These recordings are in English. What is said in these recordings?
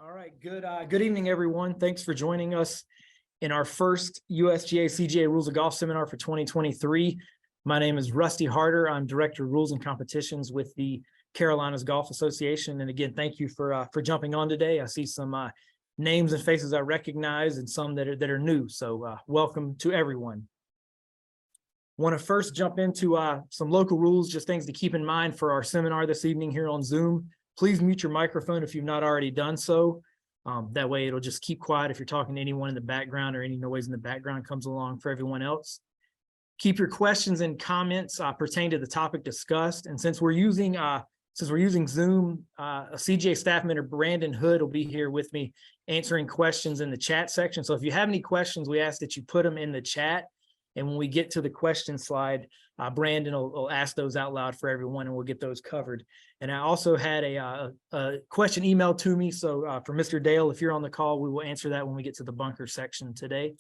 All right, good evening, everyone. Thanks for joining us in our first USGA CGA Rules of Golf Seminar for 2023. My name is Rusty Harder. I'm Director of Rules and Competitions with the Carolinas Golf Association. And again, thank you for jumping on today. I see some names and faces I recognize and some that are new. So welcome to everyone. Want to first jump into some local rules, just things to keep in mind for our seminar this evening here on Zoom. Please mute your microphone if you've not already done so. That way it'll just keep quiet if you're talking to anyone in the background or any noise in the background comes along for everyone else. Keep your questions and comments pertain to the topic discussed. And since we're using Zoom, a CGA staff member, Brandon Hood, will be here with me answering questions in the chat section. So if you have any questions, we ask that you put them in the chat. And when we get to the question slide, Brandon will ask those out loud for everyone, and we'll get those covered. And I also had a question emailed to me. So for Mr. Dale, if you're on the call, we will answer that when we get to the bunker section today.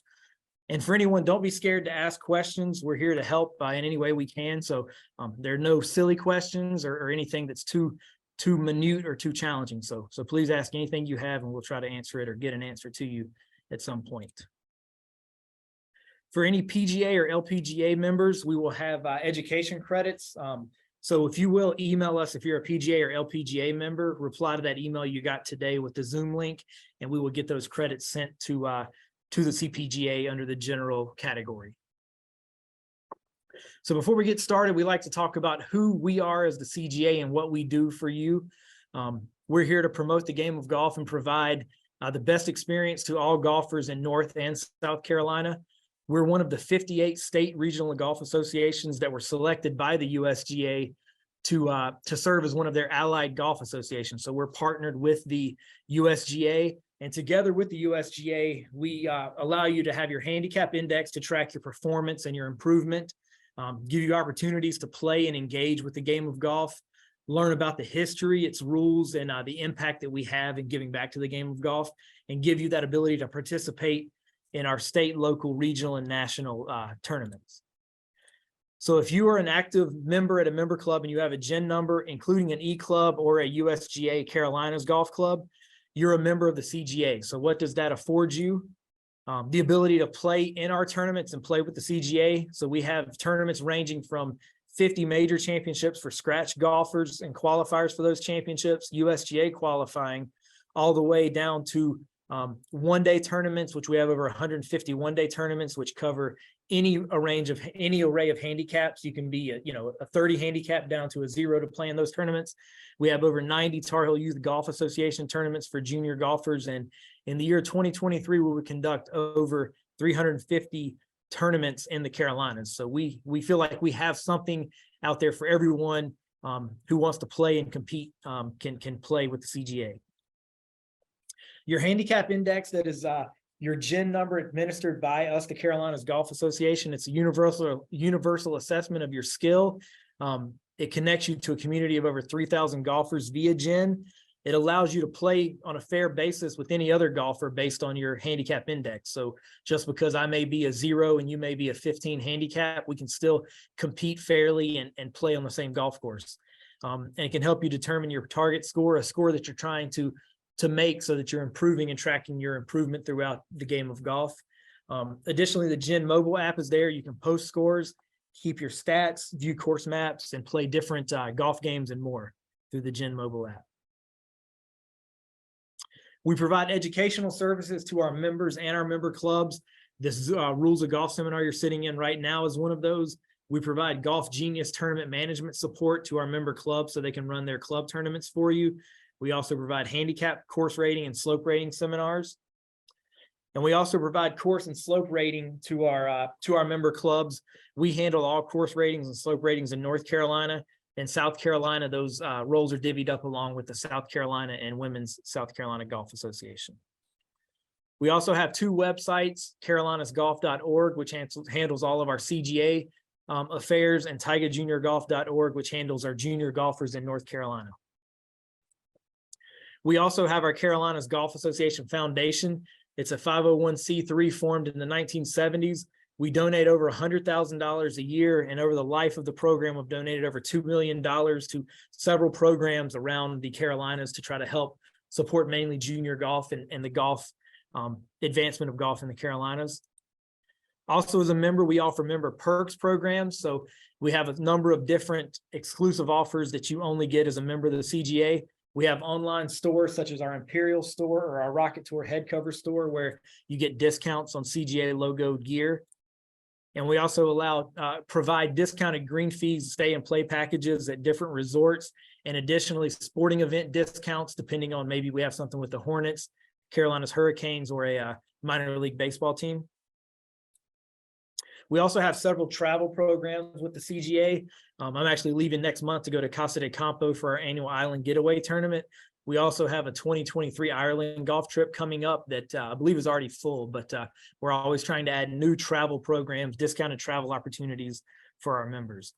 And for anyone, don't be scared to ask questions. We're here to help in any way we can. So there are no silly questions or anything that's too minute or too challenging. So please ask anything you have, and we'll try to answer it or get an answer to you at some point. For any PGA or LPGA members, we will have education credits. So if you will email us, if you're a PGA or LPGA member, reply to that email you got today with the Zoom link, and we will get those credits sent to the CPGA under the general category. So before we get started, we like to talk about who we are as the CGA and what we do for you. We're here to promote the game of golf and provide the best experience to all golfers in North and South Carolina. We're one of the 58 state regional golf associations that were selected by the USGA to serve as one of their allied golf associations. So we're partnered with the USGA, and together with the USGA, we allow you to have your handicap index to track your performance and your improvement, give you opportunities to play and engage with the game of golf, learn about the history, its rules, and the impact that we have in giving back to the game of golf, and give you that ability to participate in our state, local, regional, and national tournaments. So if you are an active member at a member club and you have a GEN number, including an E-Club or a USGA Carolinas Golf Club, you're a member of the CGA. So what does that afford you? The ability to play in our tournaments and play with the CGA. So we have tournaments ranging from 50 major championships for scratch golfers and qualifiers for those championships, USGA qualifying, all the way down to one-day tournaments, which we have over 150 one-day tournaments, which cover any array of handicaps. You can be a 30 handicap down to a 0 to play in those tournaments. We have over 90 Tar Heel Youth Golf Association tournaments for junior golfers, and in the year 2023, we will conduct over 350 tournaments in the Carolinas. So we feel like we have something out there for everyone who wants to play and compete can play with the CGA. Your handicap index, that is your GEN number administered by us, the Carolinas Golf Association. It's a universal assessment of your skill. It connects you to a community of over 3,000 golfers via GEN. It allows you to play on a fair basis with any other golfer based on your handicap index. So just because I may be a 0 and you may be a 15 handicap, we can still compete fairly and play on the same golf course. And it can help you determine your target score, a score that you're trying to make so that you're improving and tracking your improvement throughout the game of golf. Additionally, the GEN mobile app is there. You can post scores, keep your stats, view course maps, and play different golf games and more through the GEN mobile app. We provide educational services to our members and our member clubs. This Rules of Golf seminar you're sitting in right now is one of those. We provide Golf Genius tournament management support to our member clubs so they can run their club tournaments for you. We also provide handicap, course rating, and slope rating seminars. And we also provide course and slope rating to our member clubs. We handle all course ratings and slope ratings in North Carolina. In South Carolina, those roles are divvied up along with the South Carolina and Women's South Carolina Golf Association. We also have two websites, carolinasgolf.org, which handles all of our CGA affairs, and tigajuniorgolf.org, which handles our junior golfers in North Carolina. We also have our Carolinas Golf Association Foundation. It's a 501c3 formed in the 1970s. We donate over $100,000 a year, and over the life of the program, we've donated over $2 million to several programs around the Carolinas to try to help support mainly junior golf and the golf advancement of golf in the Carolinas. Also, as a member, we offer member perks programs. So we have a number of different exclusive offers that you only get as a member of the CGA. We have online stores such as our Imperial store or our Rocket Tour head cover store, where you get discounts on CGA logo gear. And we also provide discounted green fees, stay and play packages at different resorts, and additionally sporting event discounts, depending on maybe we have something with the Hornets, Carolinas Hurricanes, or a minor league baseball team. We also have several travel programs with the CGA. I'm actually leaving next month to go to Casa de Campo for our annual Island Getaway tournament. We also have a 2023 Ireland golf trip coming up that I believe is already full, but we're always trying to add new travel programs, discounted travel opportunities for our members.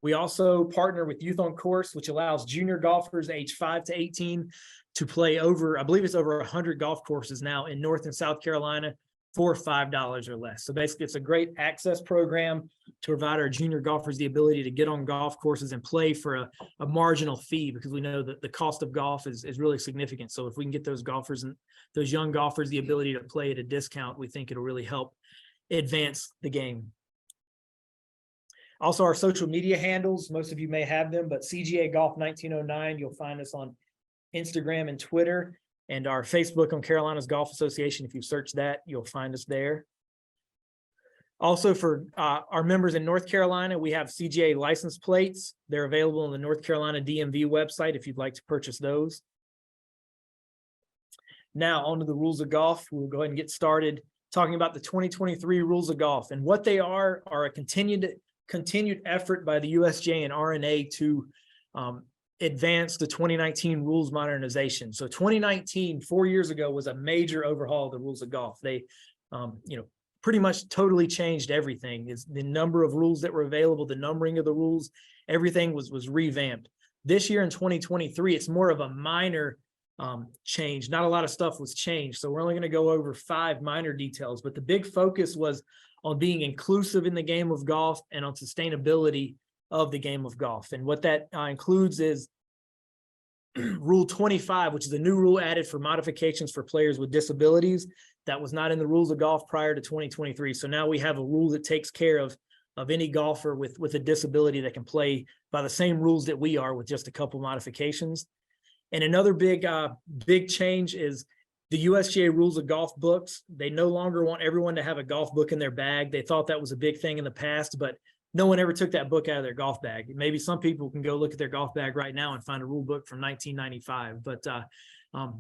We also partner with Youth on Course, which allows junior golfers age 5 to 18 to play over, I believe it's over 100 golf courses now in North and South Carolina for $5 or less. So basically, it's a great access program to provide our junior golfers the ability to get on golf courses and play for a marginal fee, because we know that the cost of golf is really significant. So if we can get those golfers and those young golfers the ability to play at a discount, we think it'll really help advance the game. Also, our social media handles, most of you may have them, but CGA Golf 1909, you'll find us on Instagram and Twitter. And our Facebook on Carolinas Golf Association, if you search that, you'll find us there. Also, for our members in North Carolina, we have CGA license plates. They're available on the North Carolina DMV website if you'd like to purchase those. Now, on to the rules of golf. We'll go ahead and get started talking about the 2023 rules of golf. And what they are a continued effort by the USGA and RNA to advance the 2019 rules modernization. So 2019, 4 years ago, was a major overhaul of the rules of golf. They, pretty much totally changed everything. Is the number of rules that were available, the numbering of the rules, everything was revamped. This year in 2023, it's more of a minor change. Not a lot of stuff was changed. So we're only going to go over 5 minor details, but the big focus was on being inclusive in the game of golf and on sustainability of the game of golf. And what that includes is Rule 25, which is a new rule added for modifications for players with disabilities that was not in the rules of golf prior to 2023. So now we have a rule that takes care of any golfer with a disability that can play by the same rules that we are, with just a couple modifications. And another big change is the USGA rules of golf books. They no longer want everyone to have a golf book in their bag. They thought that was a big thing in the past, but no one ever took that book out of their golf bag. Maybe some people can go look at their golf bag right now and find a rule book from 1995. But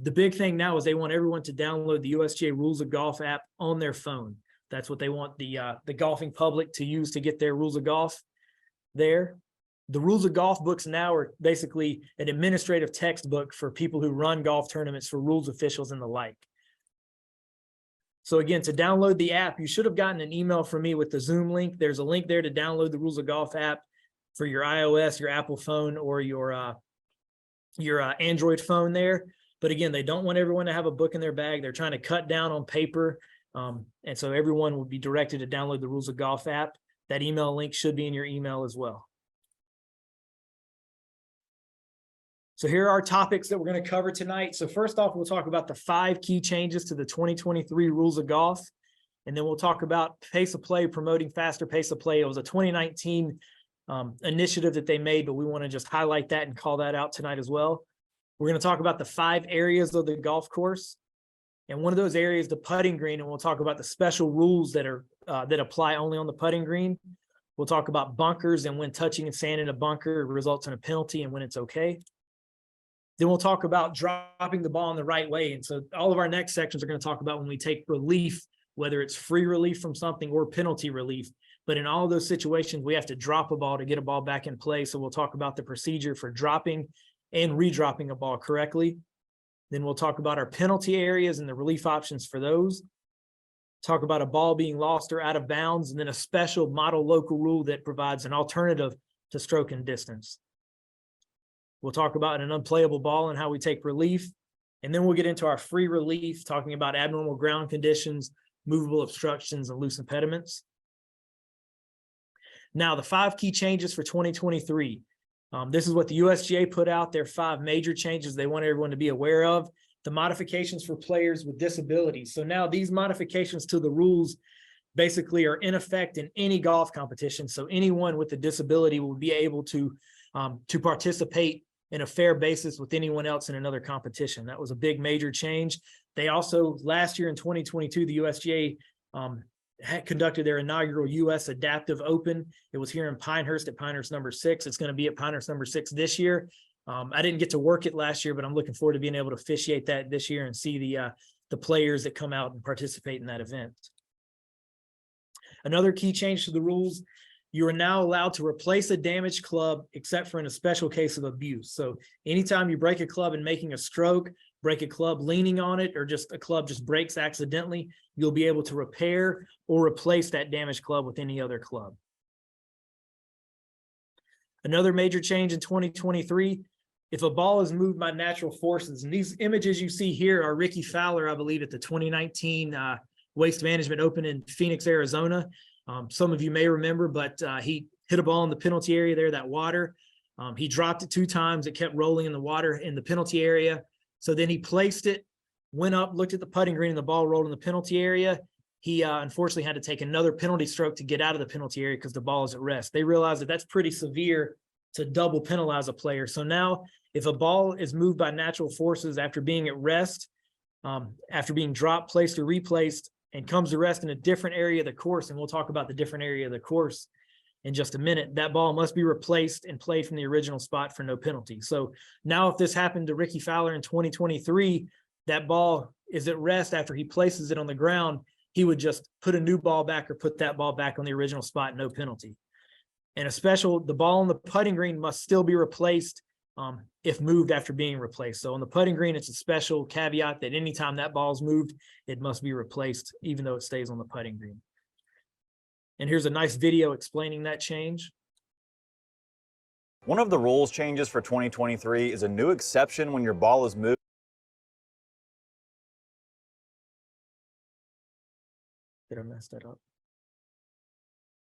the big thing now is they want everyone to download the USGA Rules of Golf app on their phone. That's what they want the golfing public to use to get their rules of golf there. The rules of golf books now are basically an administrative textbook for people who run golf tournaments, for rules officials and the like. So again, to download the app, you should have gotten an email from me with the Zoom link. There's a link there to download the Rules of Golf app for your iOS, your Apple phone, or your Android phone there. But again, they don't want everyone to have a book in their bag. They're trying to cut down on paper. And so everyone would be directed to download the Rules of Golf app. That email link should be in your email as well. So here are our topics that we're going to cover tonight. So first off, we'll talk about the 5 key changes to the 2023 rules of golf. And then we'll talk about pace of play, promoting faster pace of play. It was a 2019 initiative that they made, but we want to just highlight that and call that out tonight as well. We're going to talk about the 5 areas of the golf course. And one of those areas, the putting green, and we'll talk about the special rules that are that apply only on the putting green. We'll talk about bunkers and when touching and sand in a bunker results in a penalty and when it's okay. Then we'll talk about dropping the ball in the right way. And so all of our next sections are going to talk about when we take relief, whether it's free relief from something or penalty relief. But in all of those situations, we have to drop a ball to get a ball back in play. So we'll talk about the procedure for dropping and redropping a ball correctly. Then we'll talk about our penalty areas and the relief options for those. Talk about a ball being lost or out of bounds, and then a special model local rule that provides an alternative to stroke and distance. We'll talk about an unplayable ball and how we take relief. And then we'll get into our free relief, talking about abnormal ground conditions, movable obstructions, and loose impediments. Now, the 5 key changes for 2023. This is what the USGA put out, their 5 major changes they want everyone to be aware of. The modifications for players with disabilities. So now these modifications to the rules basically are in effect in any golf competition. So anyone with a disability will be able to participate in a fair basis with anyone else in another competition. That was a big major change. They also, last year in 2022, the USGA had conducted their inaugural US Adaptive Open. It was here in Pinehurst at Pinehurst number 6. It's going to be at Pinehurst number 6 this year. I didn't get to work it last year, but I'm looking forward to being able to officiate that this year and see the players that come out and participate in that event. Another key change to the rules, you are now allowed to replace a damaged club except for in a special case of abuse. So anytime you break a club in making a stroke, break a club leaning on it, or just a club just breaks accidentally, you'll be able to repair or replace that damaged club with any other club. Another major change in 2023, if a ball is moved by natural forces, and these images you see here are Ricky Fowler, I believe, at the 2019 Waste Management Open in Phoenix, Arizona. Some of you may remember, but he hit a ball in the penalty area there, that water. He dropped it 2 times. It kept rolling in the water in the penalty area. So then he placed it, went up, looked at the putting green, and the ball rolled in the penalty area. He unfortunately had to take another penalty stroke to get out of the penalty area because the ball is at rest. They realized that that's pretty severe to double penalize a player. So now if a ball is moved by natural forces after being at rest, after being dropped, placed, or replaced, and comes to rest in a different area of the course, and we'll talk about the different area of the course in just a minute, that ball must be replaced and played from the original spot for no penalty. So now if this happened to Ricky Fowler in 2023, that ball is at rest after he places it on the ground, he would just put a new ball back or put that ball back on the original spot, no penalty. And the ball on the putting green must still be replaced if moved after being replaced. So on the putting green, it's a special caveat that anytime that ball is moved, it must be replaced, even though it stays on the putting green. And here's a nice video explaining that change. One of the rules changes for 2023 is a new exception when your ball is moved. Did I mess that up?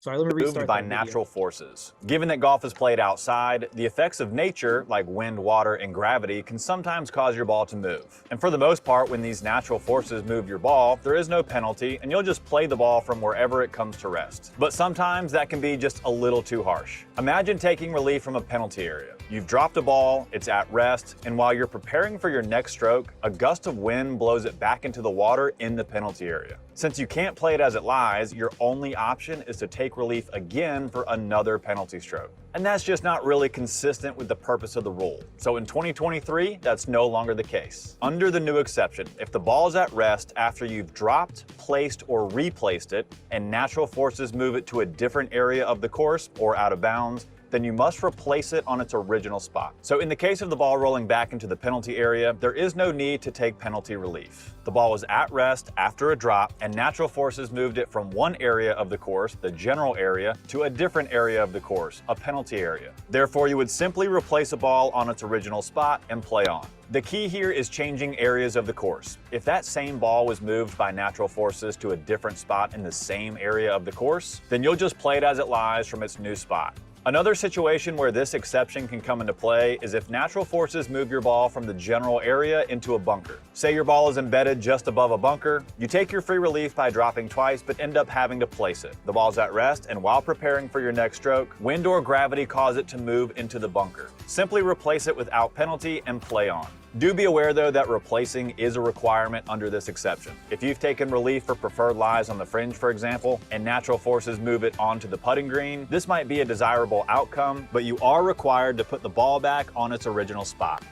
Sorry, let me restart. Moved by natural forces. Given that golf is played outside, the effects of nature, like wind, water, and gravity, can sometimes cause your ball to move. And for the most part, when these natural forces move your ball, there is no penalty, and you'll just play the ball from wherever it comes to rest. But sometimes that can be just a little too harsh. Imagine taking relief from a penalty area. You've dropped a ball, it's at rest, and while you're preparing for your next stroke, a gust of wind blows it back into the water in the penalty area. Since you can't play it as it lies, your only option is to take relief again for another penalty stroke. And that's just not really consistent with the purpose of the rule. So in 2023, that's no longer the case. Under the new exception, if the ball is at rest after you've dropped, placed, or replaced it, and natural forces move it to a different area of the course or out of bounds, then you must replace it on its original spot. So in the case of the ball rolling back into the penalty area, there is no need to take penalty relief. The ball was at rest after a drop, and natural forces moved it from one area of the course, the general area, to a different area of the course, a penalty area. Therefore, you would simply replace a ball on its original spot and play on. The key here is changing areas of the course. If that same ball was moved by natural forces to a different spot in the same area of the course, then you'll just play it as it lies from its new spot. Another situation where this exception can come into play is if natural forces move your ball from the general area into a bunker. Say your ball is embedded just above a bunker, you take your free relief by dropping twice but end up having to place it. The ball's at rest, and while preparing for your next stroke, wind or gravity cause it to move into the bunker. Simply replace it without penalty and play on. Do be aware though that replacing is a requirement under this exception. If you've taken relief for preferred lies on the fringe, for example, and natural forces move it onto the putting green, this might be a desirable outcome, but you are required to put the ball back on its original spot.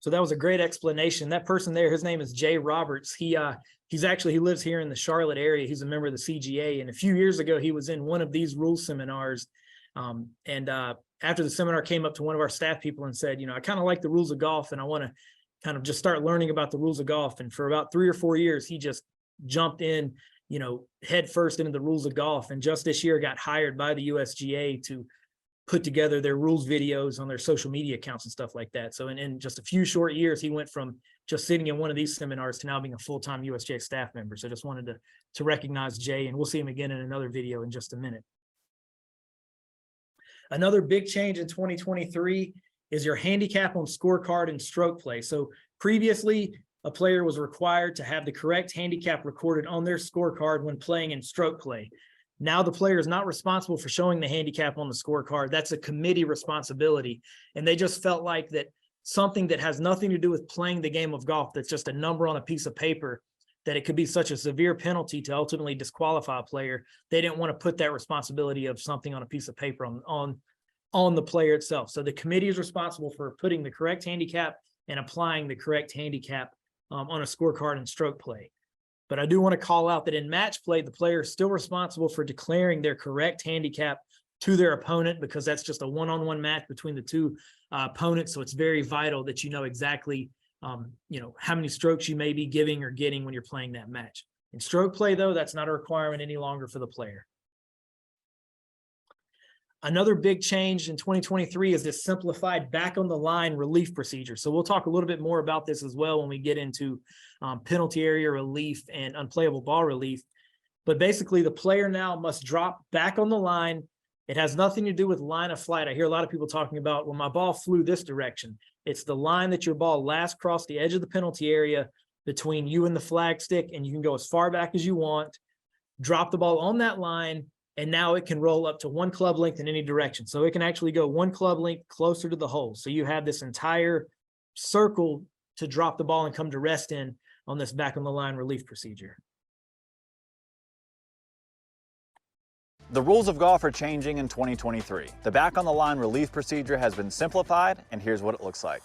So that was a great explanation. That person there, his name is Jay Roberts. He lives here in the Charlotte area. He's a member of the CGA. And a few years ago, he was in one of these rule seminars. After the seminar, came up to one of our staff people and said, I kind of like the rules of golf and I want to kind of just start learning about the rules of golf. And for about 3 or 4 years, he just jumped in, head first into the rules of golf. And just this year got hired by the USGA to put together their rules videos on their social media accounts and stuff like that. So in just a few short years, he went from just sitting in one of these seminars to now being a full-time USGA staff member. So I just wanted to recognize Jay, and we'll see him again in another video in just a minute. Another big change in 2023 is your handicap on scorecard and stroke play. So previously, a player was required to have the correct handicap recorded on their scorecard when playing in stroke play. Now the player is not responsible for showing the handicap on the scorecard. That's a committee responsibility. And they just felt like that something that has nothing to do with playing the game of golf, that's just a number on a piece of paper, that it could be such a severe penalty to ultimately disqualify a player. They didn't want to put that responsibility of something on a piece of paper on the player itself. So the committee is responsible for putting the correct handicap and applying the correct handicap on a scorecard and stroke play. But I do want to call out that in match play, the player is still responsible for declaring their correct handicap to their opponent, because that's just a one-on-one match between the two opponents. So it's very vital that you know exactly, how many strokes you may be giving or getting when you're playing that match. In stroke play, though, that's not a requirement any longer for the player. Another big change in 2023 is this simplified back on the line relief procedure. So we'll talk a little bit more about this as well when we get into penalty area relief and unplayable ball relief. But basically, the player now must drop back on the line. It has nothing to do with line of flight. I hear a lot of people talking about, well, my ball flew this direction. It's the line that your ball last crossed the edge of the penalty area between you and the flag stick, and you can go as far back as you want, drop the ball on that line, and now it can roll up to one club length in any direction. So it can actually go one club length closer to the hole. So you have this entire circle to drop the ball and come to rest in on this back on the line relief procedure. The rules of golf are changing in 2023. The back on the line relief procedure has been simplified, and here's what it looks like.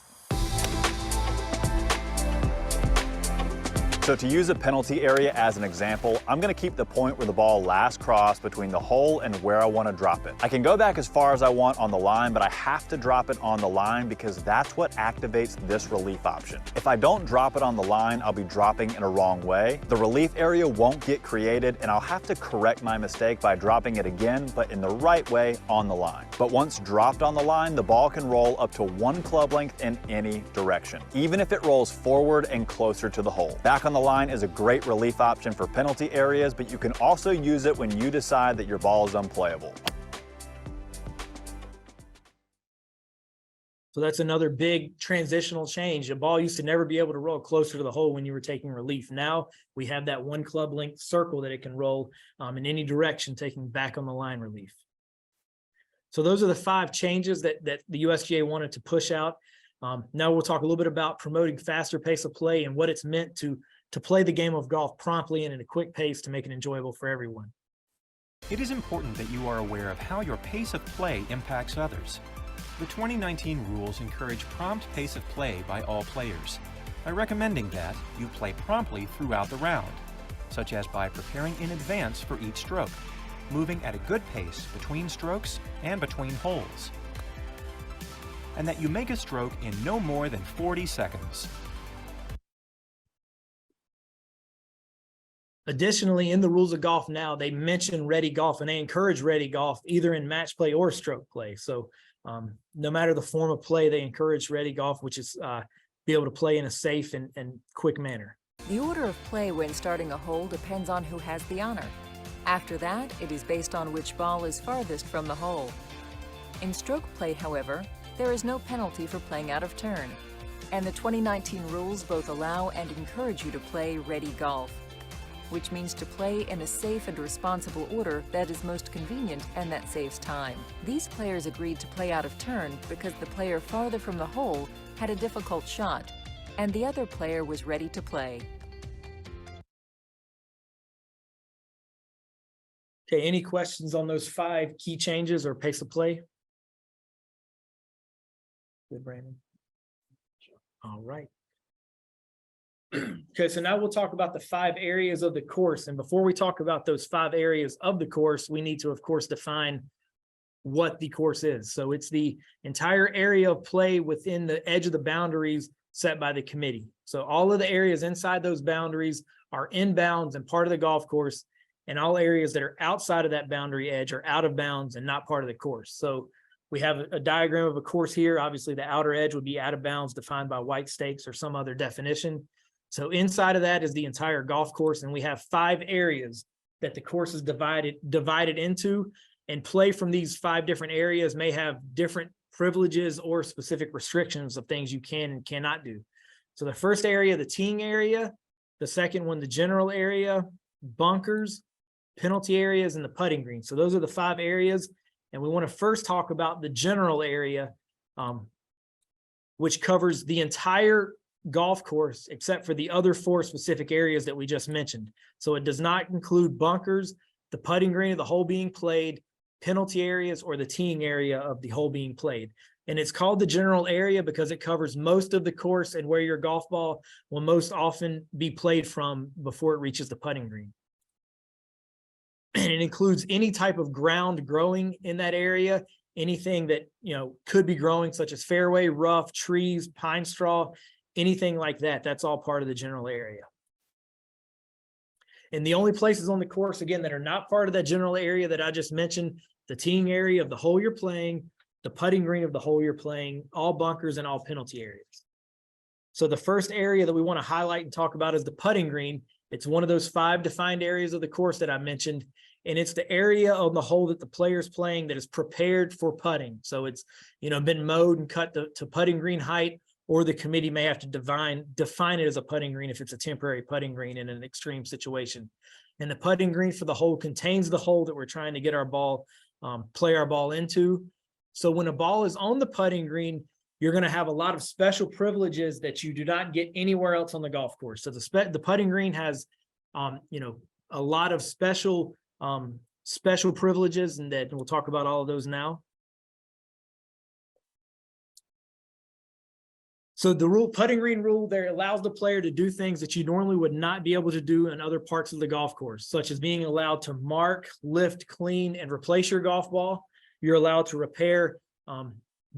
So to use a penalty area as an example, I'm going to keep the point where the ball last crossed between the hole and where I want to drop it. I can go back as far as I want on the line, but I have to drop it on the line because that's what activates this relief option. If I don't drop it on the line, I'll be dropping in a wrong way. The relief area won't get created, and I'll have to correct my mistake by dropping it again, but in the right way on the line. But once dropped on the line, the ball can roll up to one club length in any direction, even if it rolls forward and closer to the hole. Back on the line is a great relief option for penalty areas, but you can also use it when you decide that your ball is unplayable. So that's another big transitional change. A ball used to never be able to roll closer to the hole when you were taking relief. Now we have that one club length circle that it can roll in any direction, taking back on the line relief. So those are the 5 changes that the USGA wanted to push out. Now we'll talk a little bit about promoting faster pace of play and what it's meant to play the game of golf promptly and at a quick pace to make it enjoyable for everyone. It is important that you are aware of how your pace of play impacts others. The 2019 rules encourage prompt pace of play by all players by recommending that you play promptly throughout the round, such as by preparing in advance for each stroke, moving at a good pace between strokes and between holes, and that you make a stroke in no more than 40 seconds. Additionally, in the rules of golf now, they mention ready golf, and they encourage ready golf either in match play or stroke play. So no matter the form of play, they encourage ready golf, which is be able to play in a safe and quick manner. The order of play when starting a hole depends on who has the honor. After that, it is based on which ball is farthest from the hole. In stroke play, however, there is no penalty for playing out of turn, and the 2019 rules both allow and encourage you to play ready golf, which means to play in a safe and responsible order that is most convenient and that saves time. These players agreed to play out of turn because the player farther from the hole had a difficult shot, and the other player was ready to play. Okay, any questions on those 5 key changes or pace of play? Good, Brandon. All right. Okay, so now we'll talk about the 5 areas of the course. And before we talk about those 5 areas of the course, we need to, of course, define what the course is. So it's the entire area of play within the edge of the boundaries set by the committee. So all of the areas inside those boundaries are in bounds and part of the golf course, and all areas that are outside of that boundary edge are out of bounds and not part of the course. So We have a diagram of a course here. Obviously, the outer edge would be out of bounds, defined by white stakes or some other definition. So inside of that is the entire golf course, and we have 5 areas that the course is divided into, and play from these 5 different areas may have different privileges or specific restrictions of things you can and cannot do. So the first area, the teeing area, the second one, the general area, bunkers, penalty areas, and the putting green. So those are the 5 areas. And we want to first talk about the general area, which covers the entire golf course, except for the other 4 specific areas that we just mentioned. So it does not include bunkers, the putting green of the hole being played, penalty areas, or the teeing area of the hole being played. And it's called the general area because it covers most of the course and where your golf ball will most often be played from before it reaches the putting green. And it includes any type of ground growing in that area, anything that, you know, could be growing, such as fairway, rough, trees, pine straw, anything like that. That's all part of the general area. And the only places on the course, again, that are not part of that general area that I just mentioned, the teeing area of the hole you're playing, the putting green of the hole you're playing, all bunkers, and all penalty areas. So the first area that we want to highlight and talk about is the putting green. It's one of those 5 defined areas of the course that I mentioned, and it's the area on the hole that the player's playing that is prepared for putting. So it's, you know, been mowed and cut to putting green height, or the committee may have to define it as a putting green if it's a temporary putting green in an extreme situation. And the putting green for the hole contains the hole that we're trying to get our ball, play our ball into. So when a ball is on the putting green, you're going to have a lot of special privileges that you do not get anywhere else on the golf course. So the putting green has, you know, a lot of special privileges, and that we'll talk about all of those now. So the putting green rule there allows the player to do things that you normally would not be able to do in other parts of the golf course, such as being allowed to mark, lift, clean, and replace your golf ball. You're allowed to repair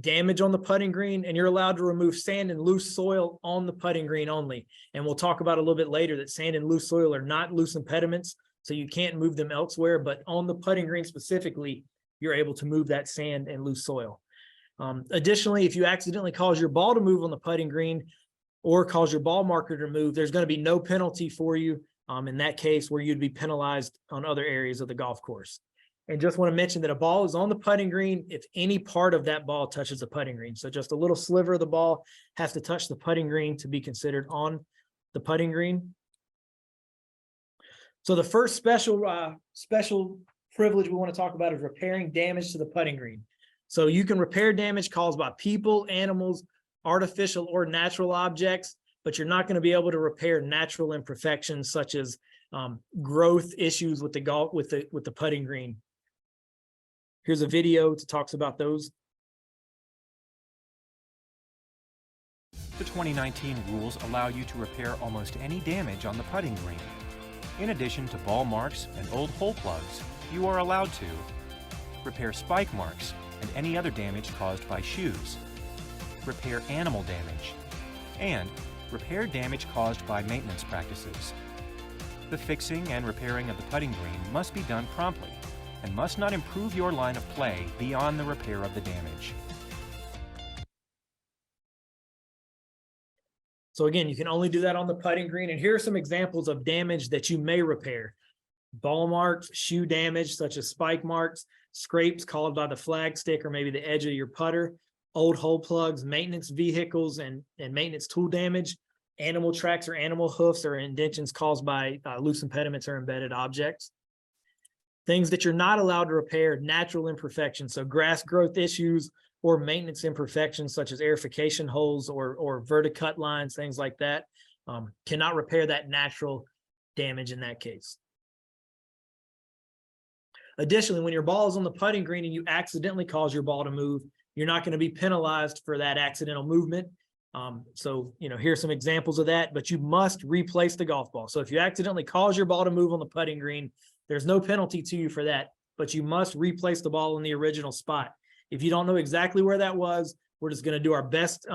damage on the putting green, and you're allowed to remove sand and loose soil on the putting green only. And we'll talk about a little bit later that sand and loose soil are not loose impediments, so you can't move them elsewhere, but on the putting green specifically, you're able to move that sand and loose soil. Additionally, if you accidentally cause your ball to move on the putting green or cause your ball marker to move, there's going to be no penalty for you in that case, where you'd be penalized on other areas of the golf course. And just want to mention that a ball is on the putting green if any part of that ball touches the putting green. So just a little sliver of the ball has to touch the putting green to be considered on the putting green. So the first special privilege we want to talk about is repairing damage to the putting green. So you can repair damage caused by people, animals, artificial or natural objects, but you're not going to be able to repair natural imperfections such as growth issues with the putting green. Here's a video that talks about those. The 2019 rules allow you to repair almost any damage on the putting green. In addition to ball marks and old hole plugs, you are allowed to repair spike marks and any other damage caused by shoes, repair animal damage, and repair damage caused by maintenance practices. The fixing and repairing of the putting green must be done promptly and must not improve your line of play beyond the repair of the damage. So again, you can only do that on the putting green. And here are some examples of damage that you may repair. Ball marks, shoe damage, such as spike marks, scrapes caused by the flag stick or maybe the edge of your putter, old hole plugs, maintenance vehicles and maintenance tool damage, animal tracks or animal hoofs or indentions caused by loose impediments or embedded objects. Things that you're not allowed to repair, natural imperfections, so grass growth issues or maintenance imperfections such as aerification holes or verticut lines, things like that, cannot repair that natural damage in that case. Additionally, when your ball is on the putting green and you accidentally cause your ball to move, you're not going to be penalized for that accidental movement. So, you know, here's some examples of that, but you must replace the golf ball. So if you accidentally cause your ball to move on the putting green, there's no penalty to you for that, but you must replace the ball in the original spot. If you don't know exactly where that was, we're just going to do our best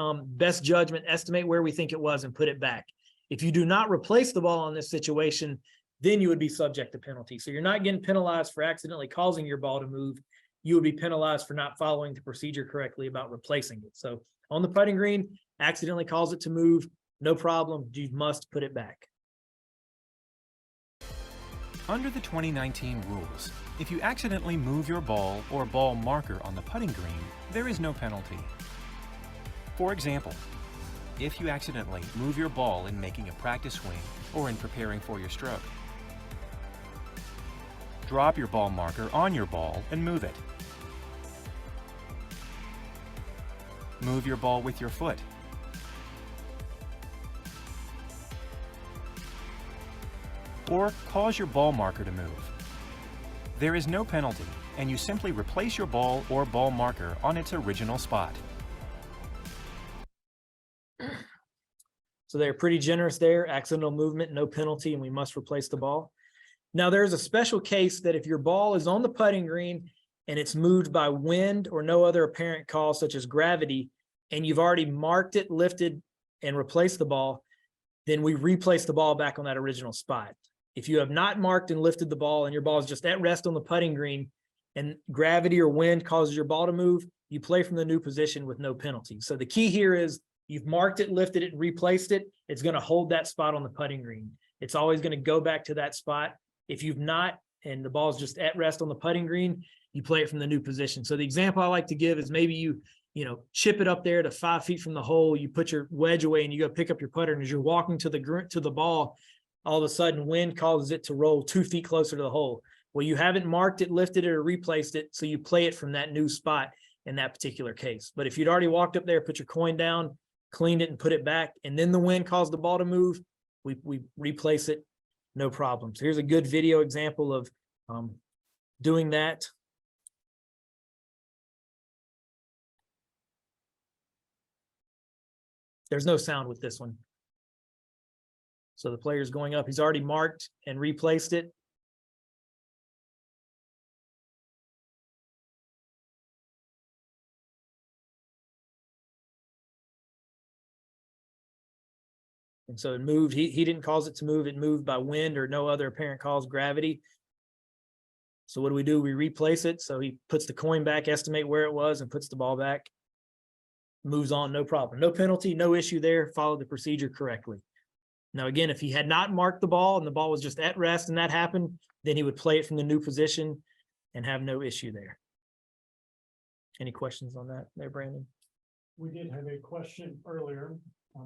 judgment, estimate where we think it was and put it back. If you do not replace the ball in this situation, then you would be subject to penalty. So you're not getting penalized for accidentally causing your ball to move. you would be penalized for not following the procedure correctly about replacing it. So on the putting green, accidentally cause it to move, no problem, you must put it back. Under the 2019 rules, if you accidentally move your ball or ball marker on the putting green, there is no penalty. For example, if you accidentally move your ball in making a practice swing or in preparing for your stroke, drop your ball marker on your ball and move it. Move your ball with your foot. Or cause your ball marker to move. There is no penalty, and you simply replace your ball or ball marker on its original spot. So they're pretty generous there, accidental movement, no penalty, and we must replace the ball. Now there's a special case that if your ball is on the putting green and it's moved by wind or no other apparent cause such as gravity, and you've already marked it, lifted, and replaced the ball, then we replace the ball back on that original spot. If you have not marked and lifted the ball and your ball is just at rest on the putting green and gravity or wind causes your ball to move, you play from the new position with no penalty. So the key here is you've marked it, lifted it, and replaced it. It's going to hold that spot on the putting green. It's always going to go back to that spot. If you've not, and the ball's just at rest on the putting green, you play it from the new position. So the example I like to give is maybe you chip it up there to 5 feet from the hole, you put your wedge away and you go pick up your putter, and as you're walking to the ball, all of a sudden wind causes it to roll 2 feet closer to the hole. Well, you haven't marked it, lifted it, or replaced it, so you play it from that new spot in that particular case. But if you'd already walked up there, put your coin down, cleaned it and put it back, and then the wind caused the ball to move, we replace it, no problem. So here's a good video example of doing that. There's no sound with this one. So the player's going up, he's already marked and replaced it. And so it moved, he didn't cause it to move, it moved by wind or no other apparent cause, gravity. So what do? We replace it. So he puts the coin back, estimate where it was, and puts the ball back. Moves on, no problem. No penalty, no issue there, follow the procedure correctly. Now, again, if he had not marked the ball and the ball was just at rest and that happened, then he would play it from the new position and have no issue there. Any questions on that there, Brandon? We did have a question earlier.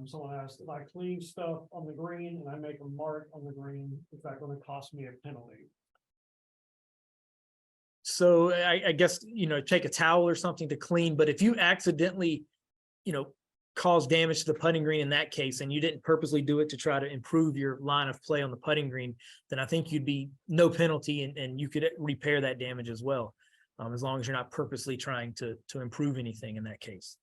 Someone asked, if I clean stuff on the green and I make a mark on the green, is that going to cost me a penalty? So I guess, take a towel or something to clean, but if you accidentally, cause damage to the putting green in that case, and you didn't purposely do it to try to improve your line of play on the putting green, then I think you'd be no penalty and you could repair that damage as well, as long as you're not purposely trying to improve anything in that case.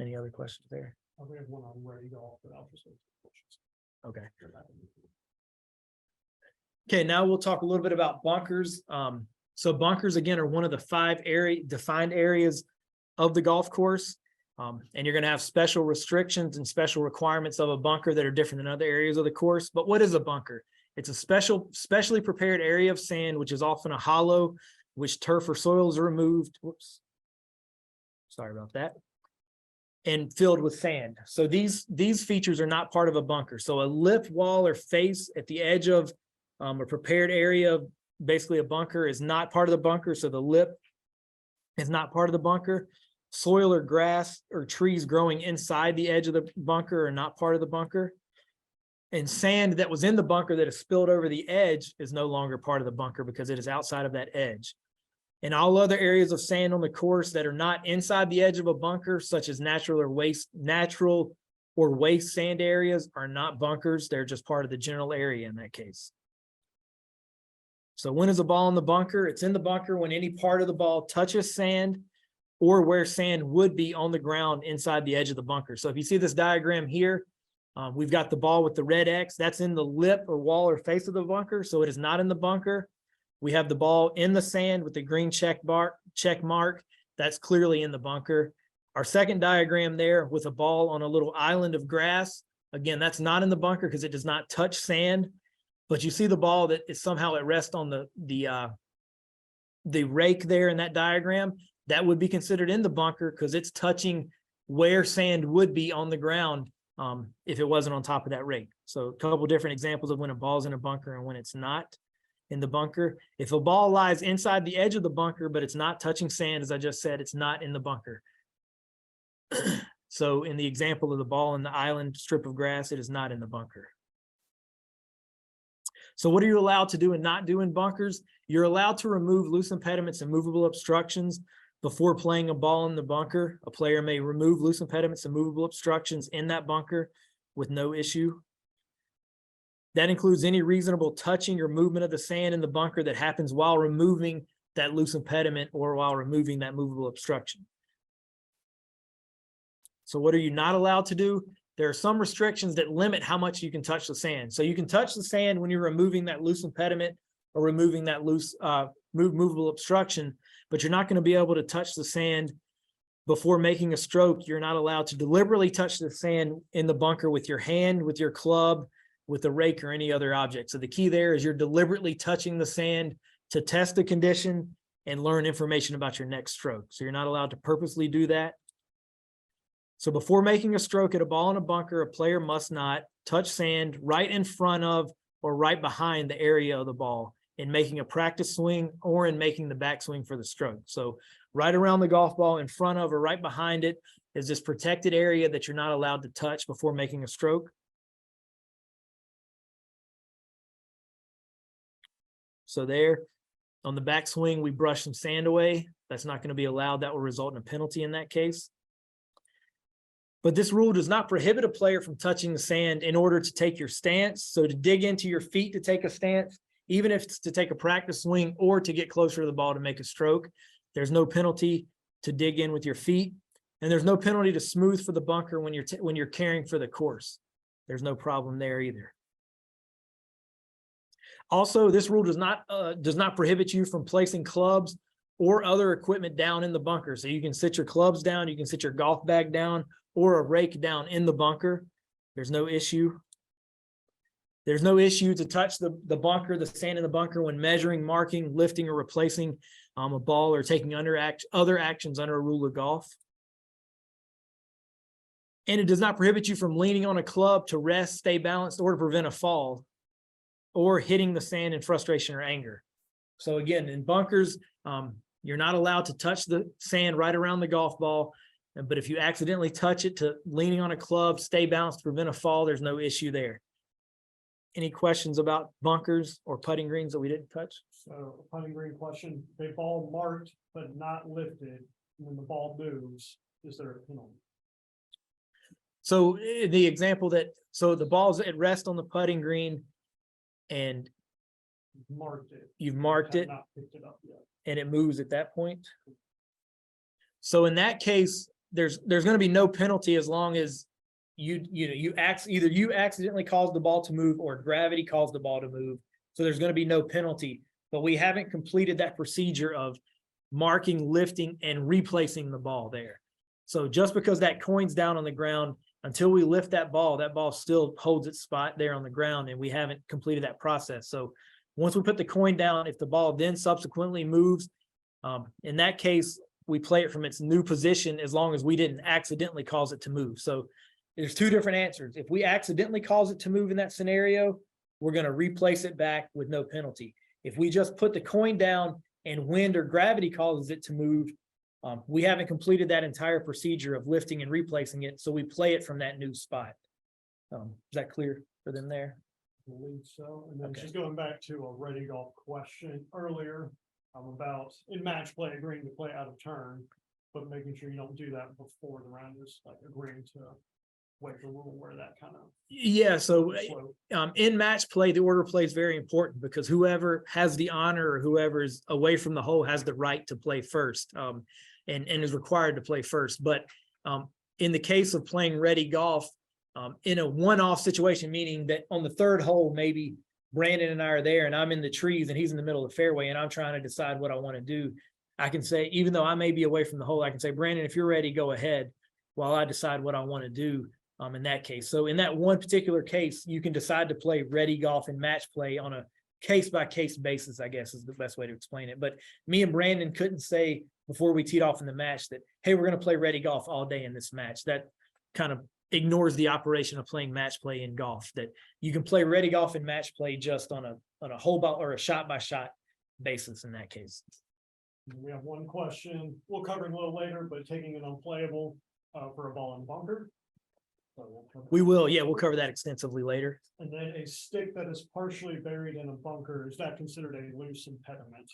Any other questions there? We have one on ready golf, but I'll just Okay. Okay, now we'll talk a little bit about bunkers. So bunkers, again, are one of the 5 defined areas of the golf course. And you're going to have special restrictions and special requirements of a bunker that are different than other areas of the course. But what is a bunker? It's a specially prepared area of sand, which is often a hollow, which turf or soil is removed. Whoops. Sorry about that. And filled with sand. So these features are not part of a bunker. So a lip, wall, or face at the edge of a prepared area of basically a bunker is not part of the bunker. So the lip is not part of the bunker. Soil or grass or trees growing inside the edge of the bunker are not part of the bunker. And sand that was in the bunker that is spilled over the edge is no longer part of the bunker because it is outside of that edge. And all other areas of sand on the course that are not inside the edge of a bunker, such as natural or waste sand areas, are not bunkers. They're just part of the general area in that case. So when is a ball in the bunker? It's in the bunker when any part of the ball touches sand or where sand would be on the ground inside the edge of the bunker. So if you see this diagram here, we've got the ball with the red X. That's in the lip or wall or face of the bunker, so it is not in the bunker. We have the ball in the sand with the green check mark. That's clearly in the bunker. Our second diagram there with a ball on a little island of grass. Again, that's not in the bunker because it does not touch sand. But you see the ball that is somehow at rest on the the rake there in that diagram, that would be considered in the bunker because it's touching where sand would be on the ground if it wasn't on top of that rake. So a couple different examples of when a ball's in a bunker and when it's not in the bunker. If a ball lies inside the edge of the bunker, but it's not touching sand, as I just said, it's not in the bunker. So in the example of the ball in the island strip of grass, it is not in the bunker. So what are you allowed to do and not do in bunkers? You're allowed to remove loose impediments and movable obstructions before playing a ball in the bunker. A player may remove loose impediments and movable obstructions in that bunker with no issue. That includes any reasonable touching or movement of the sand in the bunker that happens while removing that loose impediment or while removing that movable obstruction. So what are you not allowed to do? There are some restrictions that limit how much you can touch the sand. So you can touch the sand when you're removing that loose impediment or removing that loose movable obstruction, but you're not going to be able to touch the sand before making a stroke. You're not allowed to deliberately touch the sand in the bunker with your hand, with your club, with a rake or any other object. So the key there is you're deliberately touching the sand to test the condition and learn information about your next stroke. So you're not allowed to purposely do that. So before making a stroke at a ball in a bunker, a player must not touch sand right in front of or right behind the area of the ball in making a practice swing or in making the backswing for the stroke. So right around the golf ball in front of or right behind it is this protected area that you're not allowed to touch before making a stroke. So there on the backswing, we brush some sand away. That's not going to be allowed. That will result in a penalty in that case. But this rule does not prohibit a player from touching the sand in order to take your stance. So to dig into your feet to take a stance, even if it's to take a practice swing or to get closer to the ball to make a stroke, there's no penalty to dig in with your feet. And there's no penalty to smooth for the bunker when you're caring for the course. There's no problem there either. Also, this rule does not prohibit you from placing clubs or other equipment down in the bunker. So you can sit your clubs down, you can sit your golf bag down, or a rake down in the bunker. There's no issue. There's no issue to touch the bunker, the sand in the bunker when measuring, marking, lifting, or replacing a ball or taking other actions under a rule of golf. And it does not prohibit you from leaning on a club to rest, stay balanced, or to prevent a fall, or hitting the sand in frustration or anger. So again, in bunkers, you're not allowed to touch the sand right around the golf ball. But if you accidentally touch it to leaning on a club, stay balanced, prevent a fall, there's no issue there. Any questions about bunkers or putting greens that we didn't touch? So a putting green question, they ball marked but not lifted, when the ball moves, is there a penalty? So the example so the ball's at rest on the putting green and you've marked it, Not picked it up yet. and it moves at that point. So in that case, there's going to be no penalty as long as you accidentally cause the ball to move or gravity caused the ball to move. So there's going to be no penalty, but we haven't completed that procedure of marking, lifting, and replacing the ball there. So just because that coin's down on the ground, until we lift that ball still holds its spot there on the ground, and we haven't completed that process. So once we put the coin down, if the ball then subsequently moves, in that case, we play it from its new position as long as we didn't accidentally cause it to move. So there's two different answers. If we accidentally cause it to move in that scenario, we're going to replace it back with no penalty. If we just put the coin down and wind or gravity causes it to move, we haven't completed that entire procedure of lifting and replacing it. So we play it from that new spot. Is that clear for them there? I believe so. And then Okay. just going back to a ready golf question earlier, about in match play agreeing to play out of turn, but making sure you don't do that before the round, is like agreeing to waive the rule where that kind of Yeah. So flow. in match play, the order play is very important because whoever has the honor or whoever is away from the hole has the right to play first, and is required to play first. But in the case of playing ready golf, in a one-off situation, meaning that on the third hole, maybe Brandon and I are there and I'm in the trees and he's in the middle of the fairway and I'm trying to decide what I want to do. I can say, even though I may be away from the hole, I can say, Brandon, if you're ready, go ahead while I decide what I want to do in that case. So in that one particular case, you can decide to play ready golf and match play on a case by case basis, I guess is the best way to explain it. But me and Brandon couldn't say before we teed off in the match that, hey, we're going to play ready golf all day in this match. That kind of ignores the operation of playing match play in golf, that you can play ready golf and match play just on a hole ball or a shot by shot basis in that case. We have one question, we'll cover it a little later, but taking an unplayable for a ball in bunker. So we'll cover We that. will, yeah, we'll cover that extensively later. And then a stick that is partially buried in a bunker, is that considered a loose impediment?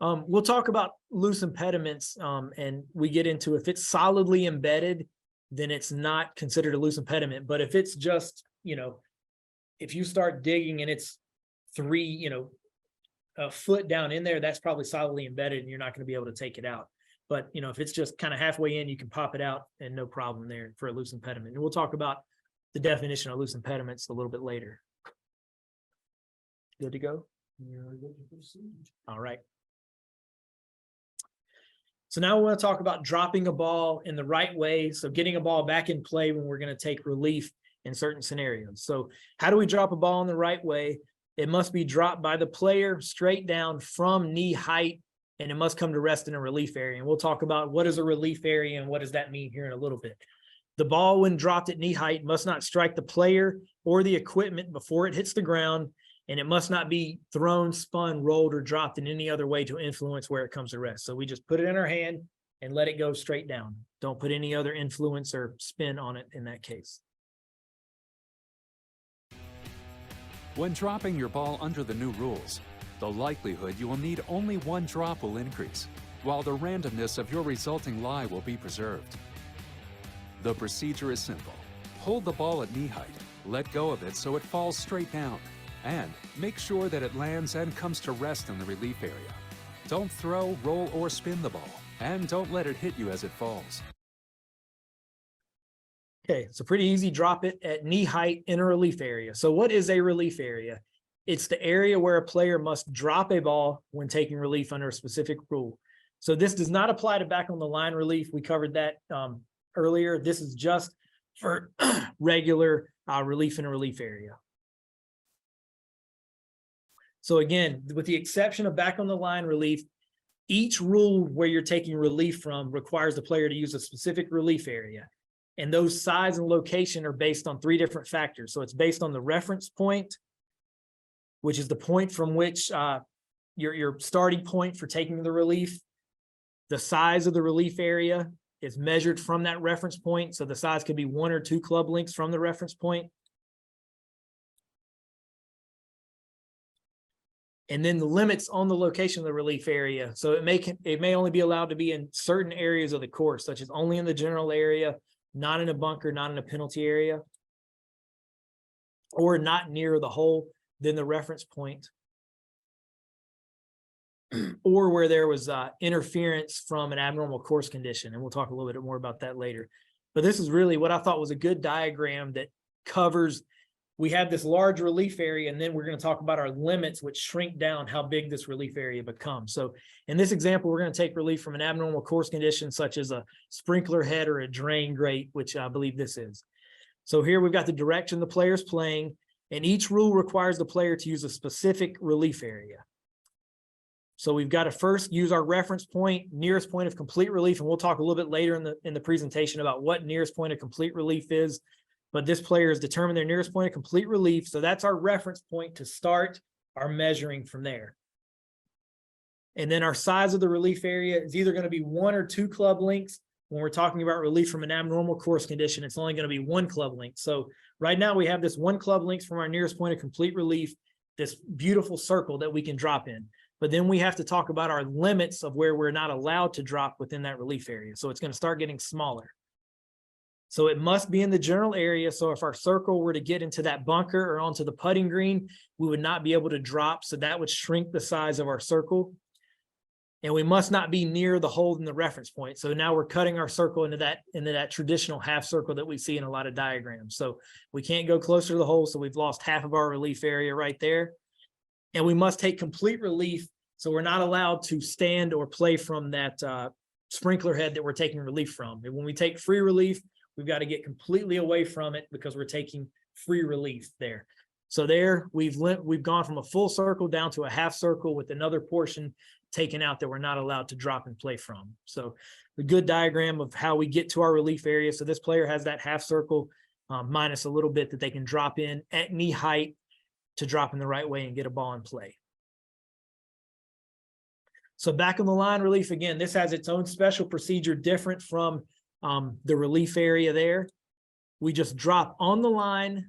We'll talk about loose impediments, and we get into if it's solidly embedded, then it's not considered a loose impediment. But if it's just, if you start digging and it's 3, a foot down in there, that's probably solidly embedded and you're not going to be able to take it out. But, if it's just kind of halfway in, you can pop it out and no problem there for a loose impediment. And we'll talk about the definition of loose impediments a little bit later. Good to go? You're good to proceed. All right. So now we want to talk about dropping a ball in the right way. So getting a ball back in play when we're going to take relief in certain scenarios. So how do we drop a ball in the right way? It must be dropped by the player straight down from knee height, and it must come to rest in a relief area. And we'll talk about what is a relief area and what does that mean here in a little bit. The ball, when dropped at knee height, must not strike the player or the equipment before it hits the ground, and it must not be thrown, spun, rolled, or dropped in any other way to influence where it comes to rest. So we just put it in our hand and let it go straight down. Don't put any other influence or spin on it in that case. When dropping your ball under the new rules, the likelihood you will need only one drop will increase, while the randomness of your resulting lie will be preserved. The procedure is simple. Hold the ball at knee height, let go of it so it falls straight down, and make sure that it lands and comes to rest in the relief area. Don't throw, roll, or spin the ball, and don't let it hit you as it falls. Okay, so pretty easy. Drop it at knee height in a relief area. So what is a relief area? It's the area where a player must drop a ball when taking relief under a specific rule. So this does not apply to back on the line relief. We covered that earlier. This is just for regular relief in a relief area. So again, with the exception of back on the line relief, each rule where you're taking relief from requires the player to use a specific relief area. And those size and location are based on 3 different factors. So it's based on the reference point, which is the point from which your starting point for taking the relief. The size of the relief area is measured from that reference point. So the size could be 1 or 2 club lengths from the reference point. And then the limits on the location of the relief area. So it may only be allowed to be in certain areas of the course, such as only in the general area, not in a bunker, not in a penalty area, or not near the hole, then the reference point, or where there was interference from an abnormal course condition. And we'll talk a little bit more about that later. But this is really what I thought was a good diagram that covers, we have this large relief area, and then we're going to talk about our limits, which shrink down how big this relief area becomes. So in this example, we're going to take relief from an abnormal course condition, such as a sprinkler head or a drain grate, which I believe this is. So here we've got the direction the player's playing, and each rule requires the player to use a specific relief area. So we've got to first use our reference point, nearest point of complete relief, and we'll talk a little bit later in the presentation about what nearest point of complete relief is. But this player has determined their nearest point of complete relief. So that's our reference point to start our measuring from there. And then our size of the relief area is either going to be 1 or 2 club lengths. When we're talking about relief from an abnormal course condition, it's only going to be 1 club length. So right now we have this 1 club length from our nearest point of complete relief, this beautiful circle that we can drop in. But then we have to talk about our limits of where we're not allowed to drop within that relief area. So it's going to start getting smaller. So it must be in the general area. So if our circle were to get into that bunker or onto the putting green, we would not be able to drop. So that would shrink the size of our circle. And we must not be near the hole in the reference point. So now we're cutting our circle into that traditional half circle that we see in a lot of diagrams. So we can't go closer to the hole. So we've lost half of our relief area right there. And we must take complete relief. So we're not allowed to stand or play from that sprinkler head that we're taking relief from. And when we take free relief, we've got to get completely away from it because we're taking free relief there. So there we've gone from a full circle down to a half circle with another portion taken out that we're not allowed to drop and play from. So a good diagram of how we get to our relief area. So this player has that half circle minus a little bit that they can drop in at knee height to drop in the right way and get a ball in play. So back on the line relief, again, this has its own special procedure different from the relief area there. We just drop on the line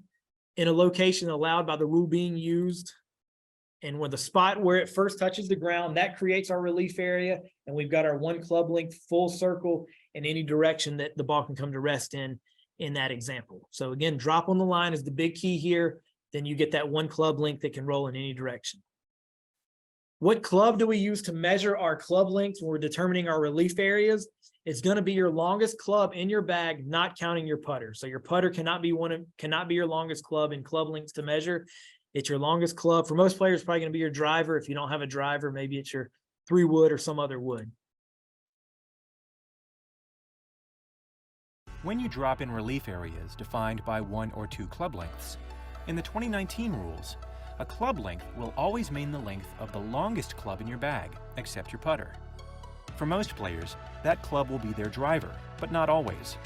in a location allowed by the rule being used. And with the spot where it first touches the ground, that creates our relief area. And we've got our 1 club length full circle in any direction that the ball can come to rest in that example. So again, drop on the line is the big key here. Then you get that 1 club length that can roll in any direction. What club do we use to measure our club length when we're determining our relief areas? It's going to be your longest club in your bag, not counting your putter. So your putter cannot be your longest club in club lengths to measure. It's your longest club. For most players, it's probably going to be your driver. If you don't have a driver, maybe it's your 3-wood or some other wood. When you drop in relief areas defined by 1 or 2 club lengths, in the 2019 rules, a club length will always mean the length of the longest club in your bag, except your putter. For most players, that club will be their driver, but not always.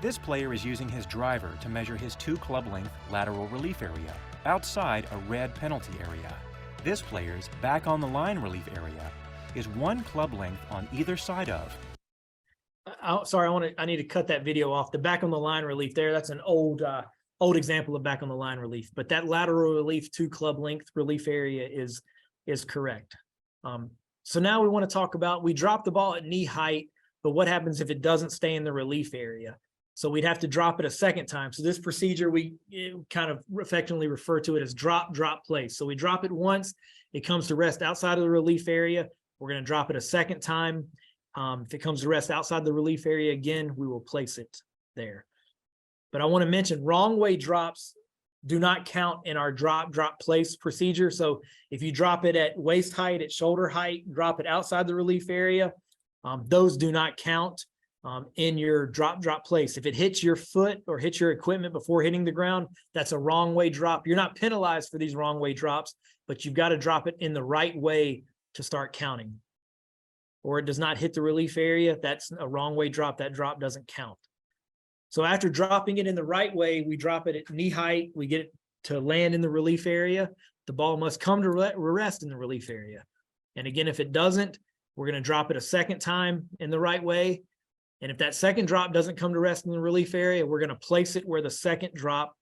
This player is using his driver to measure his 2 club length lateral relief area, outside a red penalty area. This player's back on the line relief area is 1 club length on either side of. Sorry, I need to cut that video off. The back on the line relief there, that's an old example of back on the line relief, but that lateral relief 2 club length relief area is correct. So now we want to talk about, we drop the ball at knee height, but what happens if it doesn't stay in the relief area? So we'd have to drop it a second time. So this procedure, we kind of affectionately refer to it as drop, place. So we drop it once, it comes to rest outside of the relief area. We're going to drop it a second time. If it comes to rest outside the relief area again, we will place it there. But I want to mention wrong way drops do not count in our drop, place procedure. So if you drop it at waist height, at shoulder height, drop it outside the relief area, those do not count in your drop, place. If it hits your foot or hits your equipment before hitting the ground, that's a wrong way drop. You're not penalized for these wrong way drops, but you've got to drop it in the right way to start counting. Or it does not hit the relief area, that's a wrong way drop. That drop doesn't count. So after dropping it in the right way, we drop it at knee height, we get it to land in the relief area. The ball must come to rest in the relief area. And again, if it doesn't, we're going to drop it a second time in the right way. And if that second drop doesn't come to rest in the relief area, we're going to place it where the second drop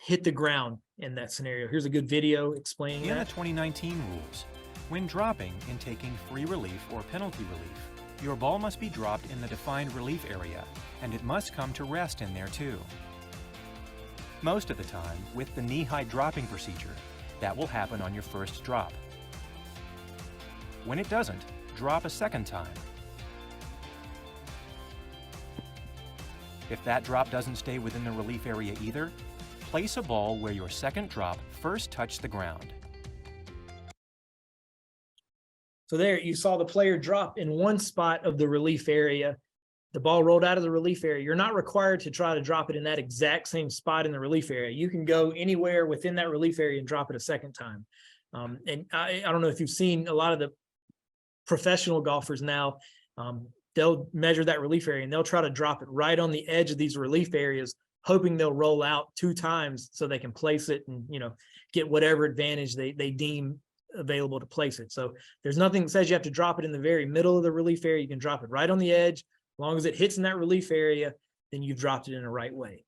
hit the ground in that scenario. Here's a good video explaining that. In the 2019 rules, when dropping and taking free relief or penalty relief, your ball must be dropped in the defined relief area, and it must come to rest in there too. Most of the time, with the knee-height dropping procedure, that will happen on your first drop. When it doesn't, drop a second time. If that drop doesn't stay within the relief area either, place a ball where your second drop first touched the ground. So there you saw the player drop in one spot of the relief area. The ball rolled out of the relief area. You're not required to try to drop it in that exact same spot in the relief area. You can go anywhere within that relief area and drop it a second time. And I don't know if you've seen a lot of the professional golfers now, they'll measure that relief area and they'll try to drop it right on the edge of these relief areas, hoping they'll roll out 2 times so they can place it and, get whatever advantage they deem available to place it. So there's nothing that says you have to drop it in the very middle of the relief area. You can drop it right on the edge. As long as it hits in that relief area, then you've dropped it in the right way.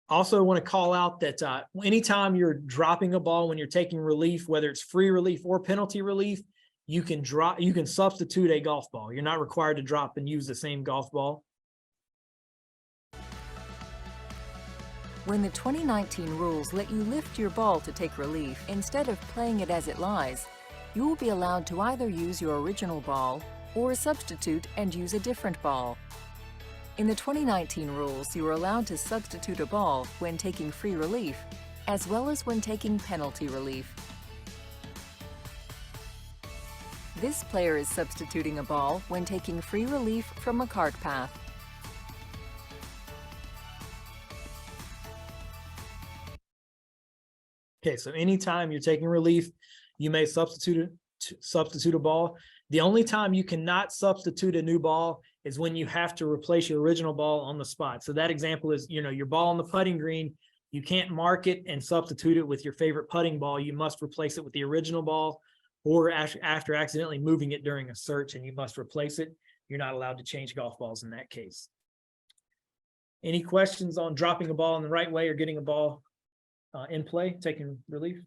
Also want to call out that anytime you're dropping a ball when you're taking relief, whether it's free relief or penalty relief, you can substitute a golf ball. You're not required to drop and use the same golf ball. When the 2019 rules let you lift your ball to take relief instead of playing it as it lies, you will be allowed to either use your original ball or substitute and use a different ball. In the 2019 rules, you are allowed to substitute a ball when taking free relief, as well as when taking penalty relief. This player is substituting a ball when taking free relief from a cart path. Okay, so anytime you're taking relief, you may substitute a ball. The only time you cannot substitute a new ball is when you have to replace your original ball on the spot. So that example is, your ball on the putting green, you can't mark it and substitute it with your favorite putting ball. You must replace it with the original ball, or after accidentally moving it during a search and you must replace it. You're not allowed to change golf balls in that case. Any questions on dropping a ball in the right way or getting a ball in play, taking relief?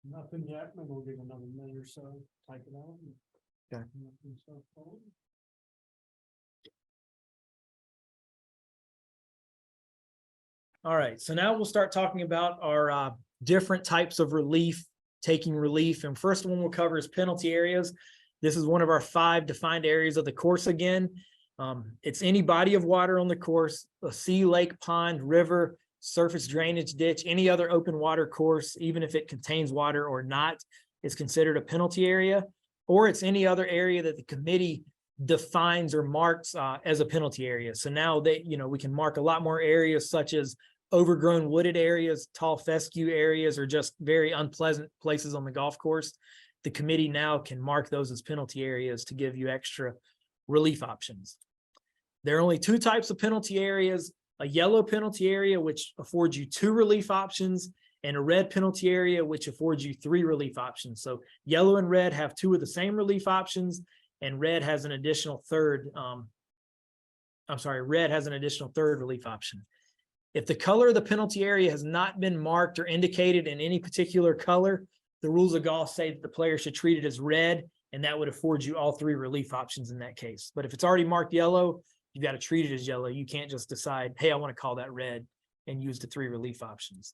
Nothing yet. Maybe we'll give another minute or so, type it out. Okay. Nothing so far. All right, so now we'll start talking about our different types of relief, taking relief. And first one we'll cover is penalty areas. This is one of our 5 defined areas of the course again. It's any body of water on the course, a sea, lake, pond, river, surface drainage ditch, any other open water course, even if it contains water or not, is considered a penalty area, or it's any other area that the committee defines or marks as a penalty area. So now we can mark a lot more areas such as overgrown wooded areas, tall fescue areas, or just very unpleasant places on the golf course. The committee now can mark those as penalty areas to give you extra relief options. There are only 2 types of penalty areas: a yellow penalty area, which affords you 2 relief options, and a red penalty area, which affords you 3 relief options. So yellow and red have 2 of the same relief options, and red has an additional third relief option. If the color of the penalty area has not been marked or indicated in any particular color, the rules of golf say that the player should treat it as red, and that would afford you all 3 relief options in that case. But if it's already marked yellow, you've got to treat it as yellow. You can't just decide, hey, I want to call that red, and use the 3 relief options.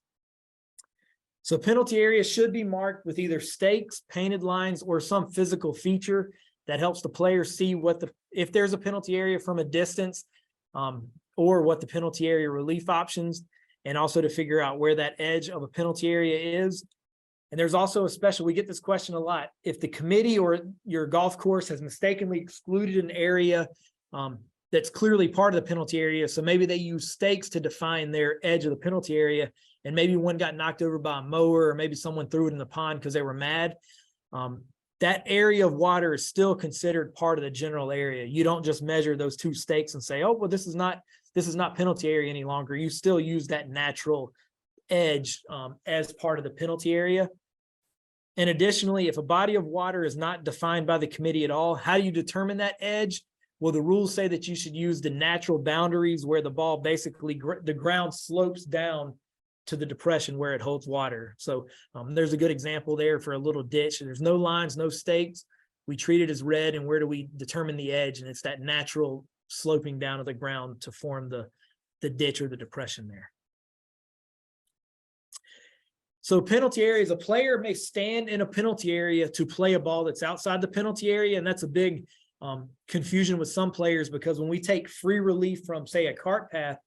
So penalty areas should be marked with either stakes, painted lines, or some physical feature that helps the player see if there's a penalty area from a distance, or what the penalty area relief options, and also to figure out where that edge of a penalty area is. And there's also we get this question a lot. If the committee or your golf course has mistakenly excluded an area that's clearly part of the penalty area, so maybe they use stakes to define their edge of the penalty area, and maybe one got knocked over by a mower, or maybe someone threw it in the pond because they were mad, that area of water is still considered part of the general area. You don't just measure those 2 stakes and say, oh, well, this is not penalty area any longer. You still use that natural edge as part of the penalty area. And additionally, if a body of water is not defined by the committee at all, how do you determine that edge? Well, the rules say that you should use the natural boundaries where the ball basically, the ground slopes down to the depression where it holds water. So there's a good example there for a little ditch. There's no lines, no stakes. We treat it as red, and where do we determine the edge? And it's that natural sloping down of the ground to form the ditch or the depression there. So penalty areas, a player may stand in a penalty area to play a ball that's outside the penalty area, and that's a big confusion with some players, because when we take free relief from, say, a cart path,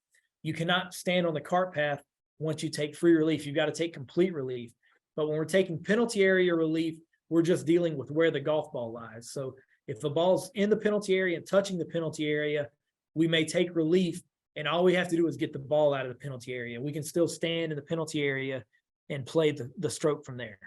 you cannot stand on the cart path once you take free relief. You've got to take complete relief. But when we're taking penalty area relief, we're just dealing with where the golf ball lies. So if the ball's in the penalty area and touching the penalty area, we may take relief, and all we have to do is get the ball out of the penalty area. We can still stand in the penalty area and play the stroke from there.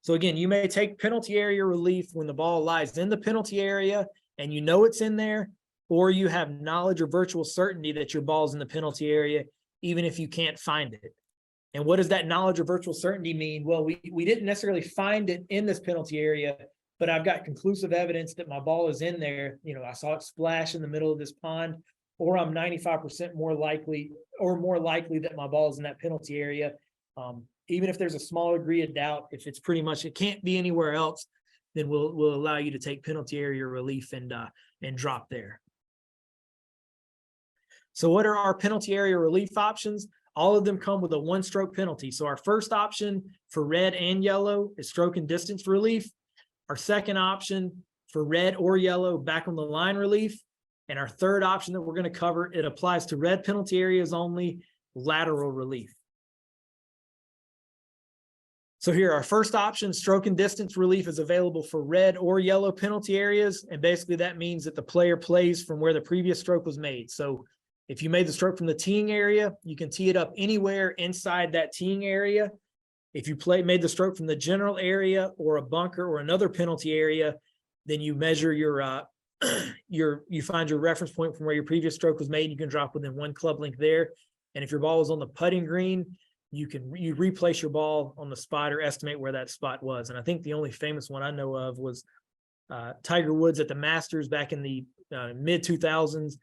So again, you may take penalty area relief when the ball lies in the penalty area and you know it's in there, or you have knowledge or virtual certainty that your ball's in the penalty area, even if you can't find it. And what does that knowledge or virtual certainty mean? Well, we didn't necessarily find it in this penalty area, but I've got conclusive evidence that my ball is in there. You know, I saw it splash in the middle of this pond, or I'm 95% more likely that my ball is in that penalty area. Even if there's a small degree of doubt, if it's pretty much, it can't be anywhere else, then we'll allow you to take penalty area relief and drop there. So what are our penalty area relief options? All of them come with a 1-stroke penalty. So our first option for red and yellow is stroke and distance relief. Our second option for red or yellow, back on the line relief. And our third option that we're going to cover, it applies to red penalty areas only, lateral relief. So here, our first option, stroke and distance relief, is available for red or yellow penalty areas. And basically that means that the player plays from where the previous stroke was made. So If you made the stroke from the teeing area, you can tee it up anywhere inside that teeing area. If you made the stroke from the general area or a bunker or another penalty area, then you measure you find your reference point from where your previous stroke was made. You can drop within 1 club length there. And if your ball is on the putting green, you replace your ball on the spot or estimate where that spot was. And I think the only famous one I know of was Tiger Woods at the Masters back in the mid 2000s.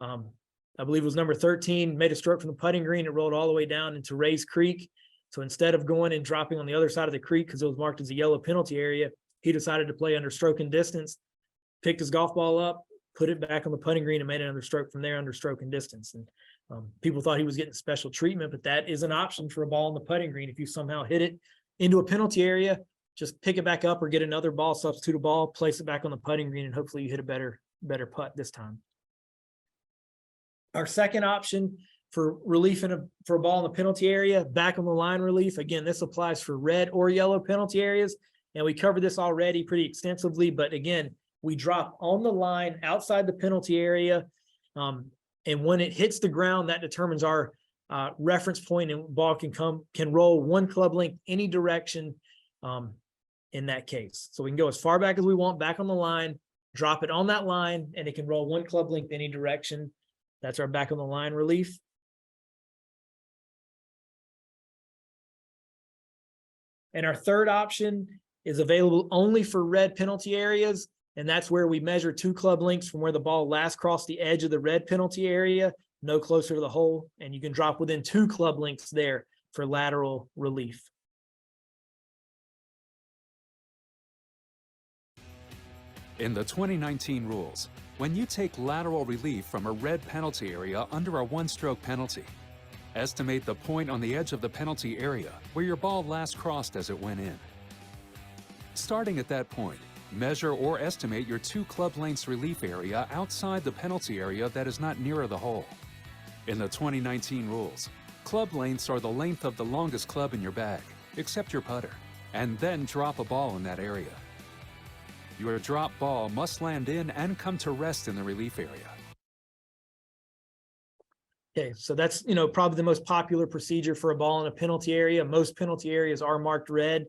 I believe it was number 13, made a stroke from the putting green. It rolled all the way down into Rays Creek. So instead of going and dropping on the other side of the creek because it was marked as a yellow penalty area, he decided to play under stroke and distance, picked his golf ball up, put it back on the putting green, and made another stroke from there under stroke and distance. And people thought he was getting special treatment, but that is an option for a ball on the putting green. If you somehow hit it into a penalty area, just pick it back up or get another ball, substitute a ball, place it back on the putting green, and hopefully you hit a better putt this time. Our second option for relief for a ball in the penalty area, back on the line relief. Again, this applies for red or yellow penalty areas. And we covered this already pretty extensively, but again, we drop on the line outside the penalty area. And when it hits the ground, that determines our reference point, and ball can roll 1 club length any direction in that case. So we can go as far back as we want back on the line, drop it on that line, and it can roll 1 club length any direction. That's our back on the line relief. And our third option is available only for red penalty areas. And that's where we measure 2 club lengths from where the ball last crossed the edge of the red penalty area, no closer to the hole. And you can drop within 2 club lengths there for lateral relief. In the 2019 rules, when you take lateral relief from a red penalty area under a 1-stroke penalty, estimate the point on the edge of the penalty area where your ball last crossed as it went in. Starting at that point, measure or estimate your 2 club lengths relief area outside the penalty area that is not nearer the hole. In the 2019 rules, club lengths are the length of the longest club in your bag, except your putter, and then drop a ball in that area. Your drop ball must land in and come to rest in the relief area. Okay, so that's, probably the most popular procedure for a ball in a penalty area. Most penalty areas are marked red.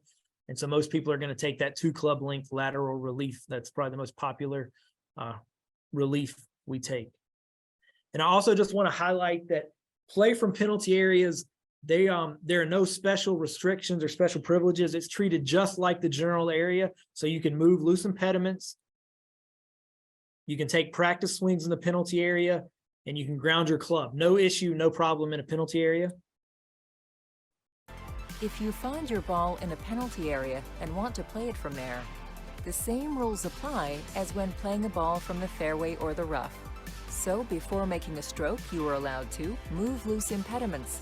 And so most people are going to take that 2 club length lateral relief. That's probably the most popular relief we take. And I also just want to highlight that play from penalty areas, there are no special restrictions or special privileges. It's treated just like the general area. So you can move loose impediments. You can take practice swings in the penalty area, and you can ground your club. No issue, no problem in a penalty area. If you find your ball in a penalty area and want to play it from there, the same rules apply as when playing a ball from the fairway or the rough. So before making a stroke, you are allowed to move loose impediments,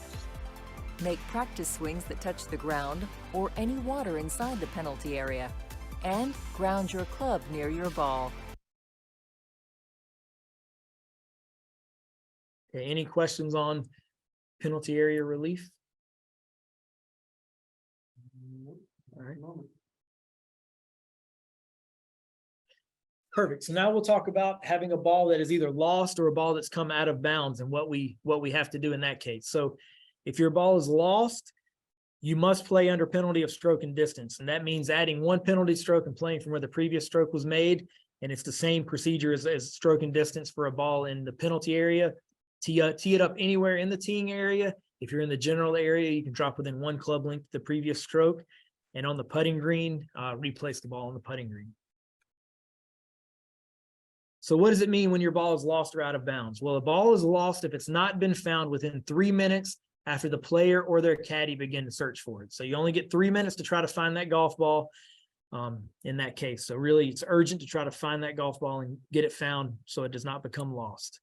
make practice swings that touch the ground or any water inside the penalty area, and ground your club near your ball. Okay, any questions on penalty area relief? All right. Perfect. So now we'll talk about having a ball that is either lost or a ball that's come out of bounds and what we have to do in that case. So if your ball is lost, you must play under penalty of stroke and distance. And that means adding 1 penalty stroke and playing from where the previous stroke was made. And it's the same procedure as stroke and distance for a ball in the penalty area. Tee it up anywhere in the teeing area. If you're in the general area, you can drop within 1 club length the previous stroke. And on the putting green, replace the ball on the putting green. So what does it mean when your ball is lost or out of bounds? Well, a ball is lost if it's not been found within 3 minutes after the player or their caddy begin to search for it. So you only get 3 minutes to try to find that golf ball in that case. So really, it's urgent to try to find that golf ball and get it found so it does not become lost.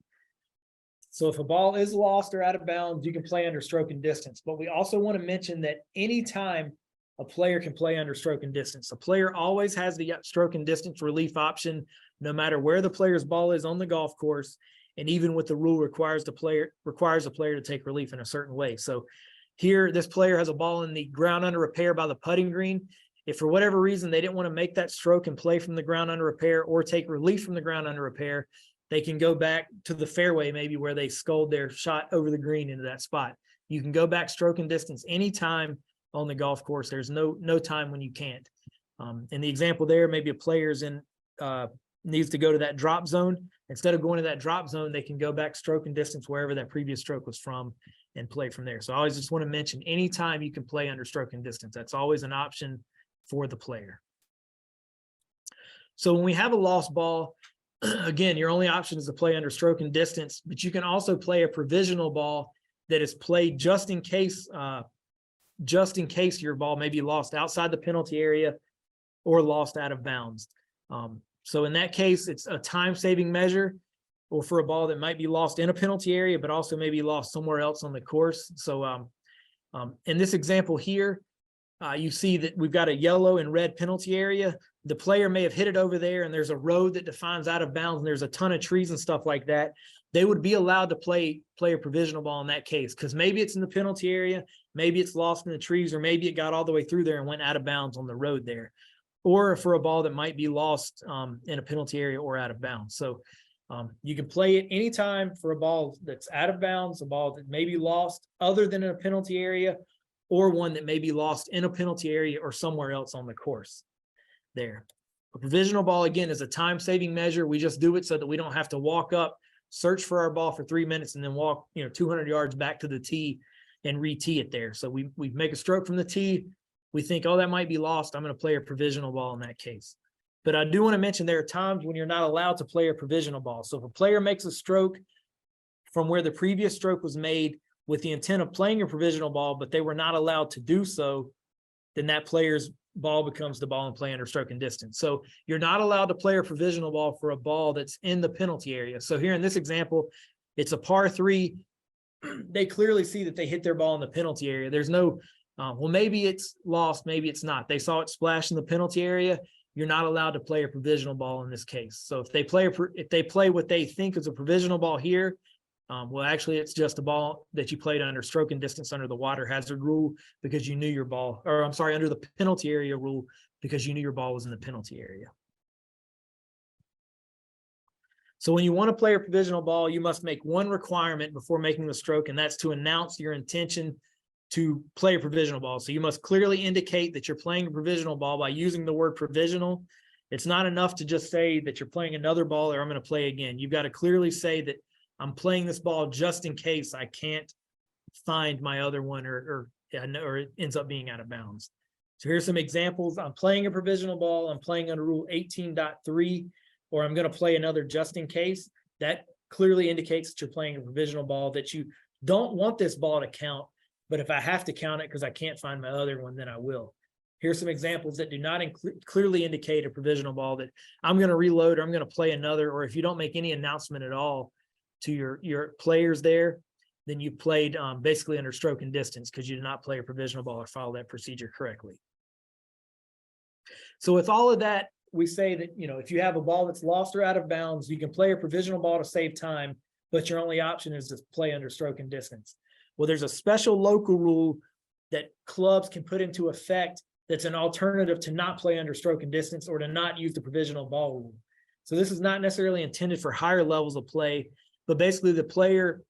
So if a ball is lost or out of bounds, you can play under stroke and distance. But we also want to mention that anytime a player can play under stroke and distance. A player always has the stroke and distance relief option, no matter where the player's ball is on the golf course. And even with the rule requires the player to take relief in a certain way. So here, this player has a ball in the ground under repair by the putting green. If for whatever reason they didn't want to make that stroke and play from the ground under repair or take relief from the ground under repair, they can go back to the fairway, maybe where they sculled their shot over the green into that spot. You can go back stroke and distance anytime on the golf course. There's no time when you can't. In the example there, maybe a player's needs to go to that drop zone. Instead of going to that drop zone, they can go back stroke and distance wherever that previous stroke was from and play from there. So I always just want to mention, anytime you can play under stroke and distance, that's always an option for the player. So when we have a lost ball, again, your only option is to play under stroke and distance, but you can also play a provisional ball that is played just in case your ball may be lost outside the penalty area or lost out of bounds. So in that case, it's a time-saving measure, or for a ball that might be lost in a penalty area, but also maybe lost somewhere else on the course. So in this example here, you see that we've got a yellow and red penalty area. The player may have hit it over there, and there's a road that defines out of bounds, and there's a ton of trees and stuff like that. They would be allowed to play a provisional ball in that case, because maybe it's in the penalty area, maybe it's lost in the trees, or maybe it got all the way through there and went out of bounds on the road there. Or for a ball that might be lost in a penalty area or out of bounds. So you can play it anytime for a ball that's out of bounds, a ball that may be lost other than in a penalty area, or one that may be lost in a penalty area or somewhere else on the course there. A provisional ball, again, is a time-saving measure. We just do it so that we don't have to walk up, search for our ball for 3 minutes, and then walk 200 yards back to the tee and re-tee it there. So we make a stroke from the tee. We think, oh, that might be lost. I'm going to play a provisional ball in that case. But I do want to mention there are times when you're not allowed to play a provisional ball. So if a player makes a stroke from where the previous stroke was made with the intent of playing a provisional ball, but they were not allowed to do so, then that player's ball becomes the ball and play under stroke and distance. So you're not allowed to play a provisional ball for a ball that's in the penalty area. So here in this example, it's a par 3. They clearly see that they hit their ball in the penalty area. There's no well, maybe it's lost, maybe it's not. They saw it splash in the penalty area. You're not allowed to play a provisional ball in this case. So if they play what they think is a provisional ball here, well, actually, it's just a ball that you played under stroke and distance under the water hazard rule because you knew your ball, or I'm sorry, under the penalty area rule because you knew your ball was in the penalty area. So when you want to play a provisional ball, you must make one requirement before making the stroke, and that's to announce your intention to play a provisional ball. So you must clearly indicate that you're playing a provisional ball by using the word provisional. It's not enough to just say that you're playing another ball or I'm going to play again. You've got to clearly say that I'm playing this ball just in case I can't find my other one or it ends up being out of bounds. So here's some examples. I'm playing a provisional ball. I'm playing under rule 18.3, or I'm going to play another just in case. That clearly indicates that you're playing a provisional ball, that you don't want this ball to count. But if I have to count it because I can't find my other one, then I will. Here's some examples that do not clearly indicate a provisional ball, that I'm going to reload or I'm going to play another, or if you don't make any announcement at all to your players there, then you played basically under stroke and distance because you did not play a provisional ball or follow that procedure correctly. So with all of that, we say that, if you have a ball that's lost or out of bounds, you can play a provisional ball to save time, but your only option is to play under stroke and distance. Well, there's a special local rule that clubs can put into effect that's an alternative to not play under stroke and distance or to not use the provisional ball rule. So this is not necessarily intended for higher levels of play, but basically the player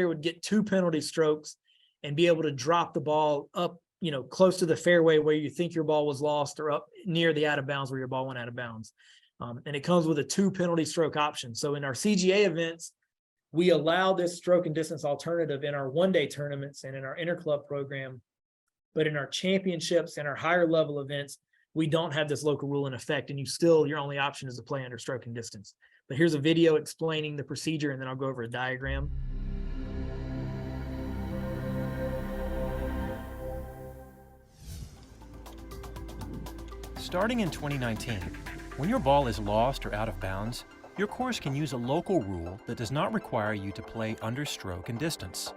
would get 2 penalty strokes and be able to drop the ball up, close to the fairway where you think your ball was lost, or up near the out of bounds where your ball went out of bounds. And it comes with a 2 penalty stroke option. So in our CGA events, we allow this stroke and distance alternative in our one-day tournaments and in our interclub program, but in our championships and our higher level events, we don't have this local rule in effect, and your only option is to play under stroke and distance. But here's a video explaining the procedure, and then I'll go over a diagram. Starting in 2019, when your ball is lost or out of bounds, your course can use a local rule that does not require you to play under stroke and distance.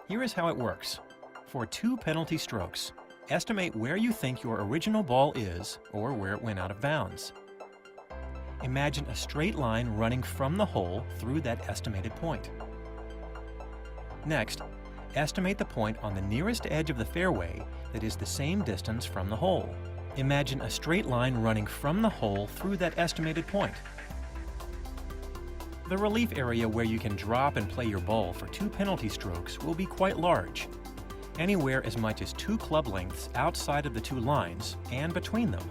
Here is how it works. For 2 penalty strokes, estimate where you think your original ball is or where it went out of bounds. Imagine a straight line running from the hole through that estimated point. Next, estimate the point on the nearest edge of the fairway that is the same distance from the hole. Imagine a straight line running from the hole through that estimated point. The relief area where you can drop and play your ball for 2 penalty strokes will be quite large, anywhere as much as 2 club lengths outside of the 2 lines and between them,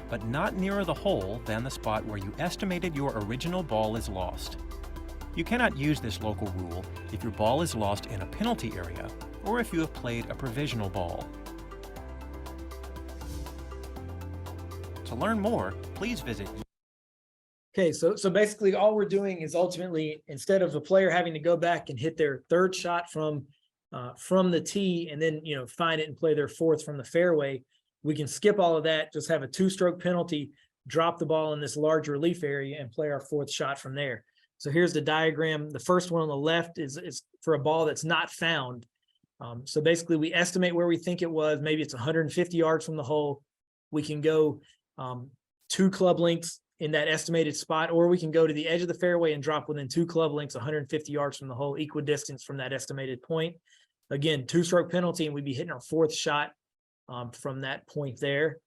but not nearer the hole than the spot where you estimated your original ball is lost. You cannot use this local rule if your ball is lost in a penalty area or if you have played a provisional ball. To learn more, please visit. Okay, so basically all we're doing is ultimately, instead of a player having to go back and hit their 3rd shot from the tee and then, find it and play their 4th from the fairway, we can skip all of that, just have a 2-stroke penalty, drop the ball in this large relief area and play our 4th shot from there. So here's the diagram. The first one on the left is for a ball that's not found. So basically we estimate where we think it was. Maybe it's 150 yards from the hole. We can go 2 club lengths in that estimated spot, or we can go to the edge of the fairway and drop within 2 club lengths, 150 yards from the hole, equidistance from that estimated point. Again, 2-stroke penalty, and we'd be hitting our 4th shot from that point there.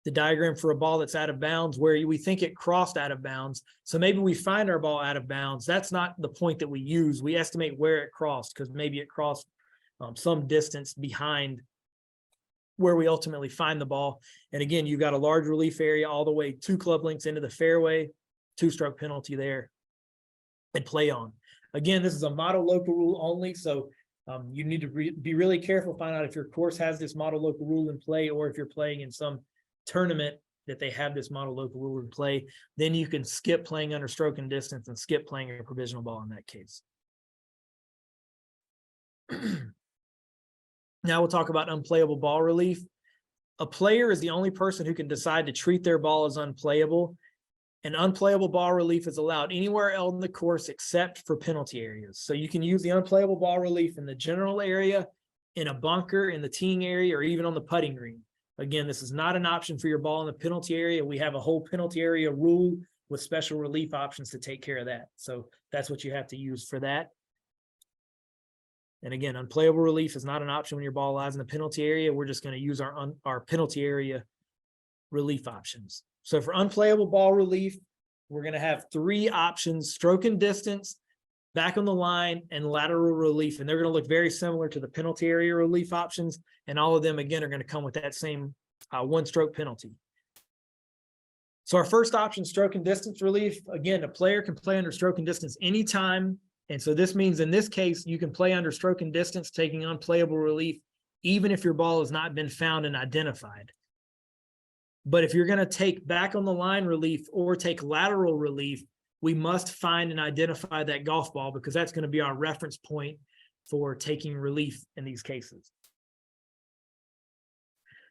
The diagram for a ball that's out of bounds, where we think it crossed out of bounds. So maybe we find our ball out of bounds. That's not the point that we use. We estimate where it crossed, because maybe it crossed some distance behind where we ultimately find the ball. And again, you've got a large relief area all the way 2 club lengths into the fairway, 2-stroke penalty there, and play on. Again, this is a model local rule only, so you need to be really careful, find out if your course has this model local rule in play, or if you're playing in some tournament that they have this model local rule in play. Then you can skip playing under stroke and distance and skip playing a provisional ball in that case. Now we'll talk about unplayable ball relief. A player is the only person who can decide to treat their ball as unplayable. And unplayable ball relief is allowed anywhere else in the course except for penalty areas. So you can use the unplayable ball relief in the general area, in a bunker, in the teeing area, or even on the putting green. Again, this is not an option for your ball in the penalty area. We have a whole penalty area rule with special relief options to take care of that. So that's what you have to use for that. And again, unplayable relief is not an option when your ball lies in the penalty area. We're just going to use our penalty area relief options. So for unplayable ball relief, we're going to have 3 options: stroke and distance, back on the line, and lateral relief. And they're going to look very similar to the penalty area relief options. And all of them, again, are going to come with that same 1-stroke penalty. So our first option, stroke and distance relief. Again, a player can play under stroke and distance anytime. And so this means in this case, you can play under stroke and distance, taking unplayable relief, even if your ball has not been found and identified. But if you're going to take back on the line relief or take lateral relief, we must find and identify that golf ball, because that's going to be our reference point for taking relief in these cases.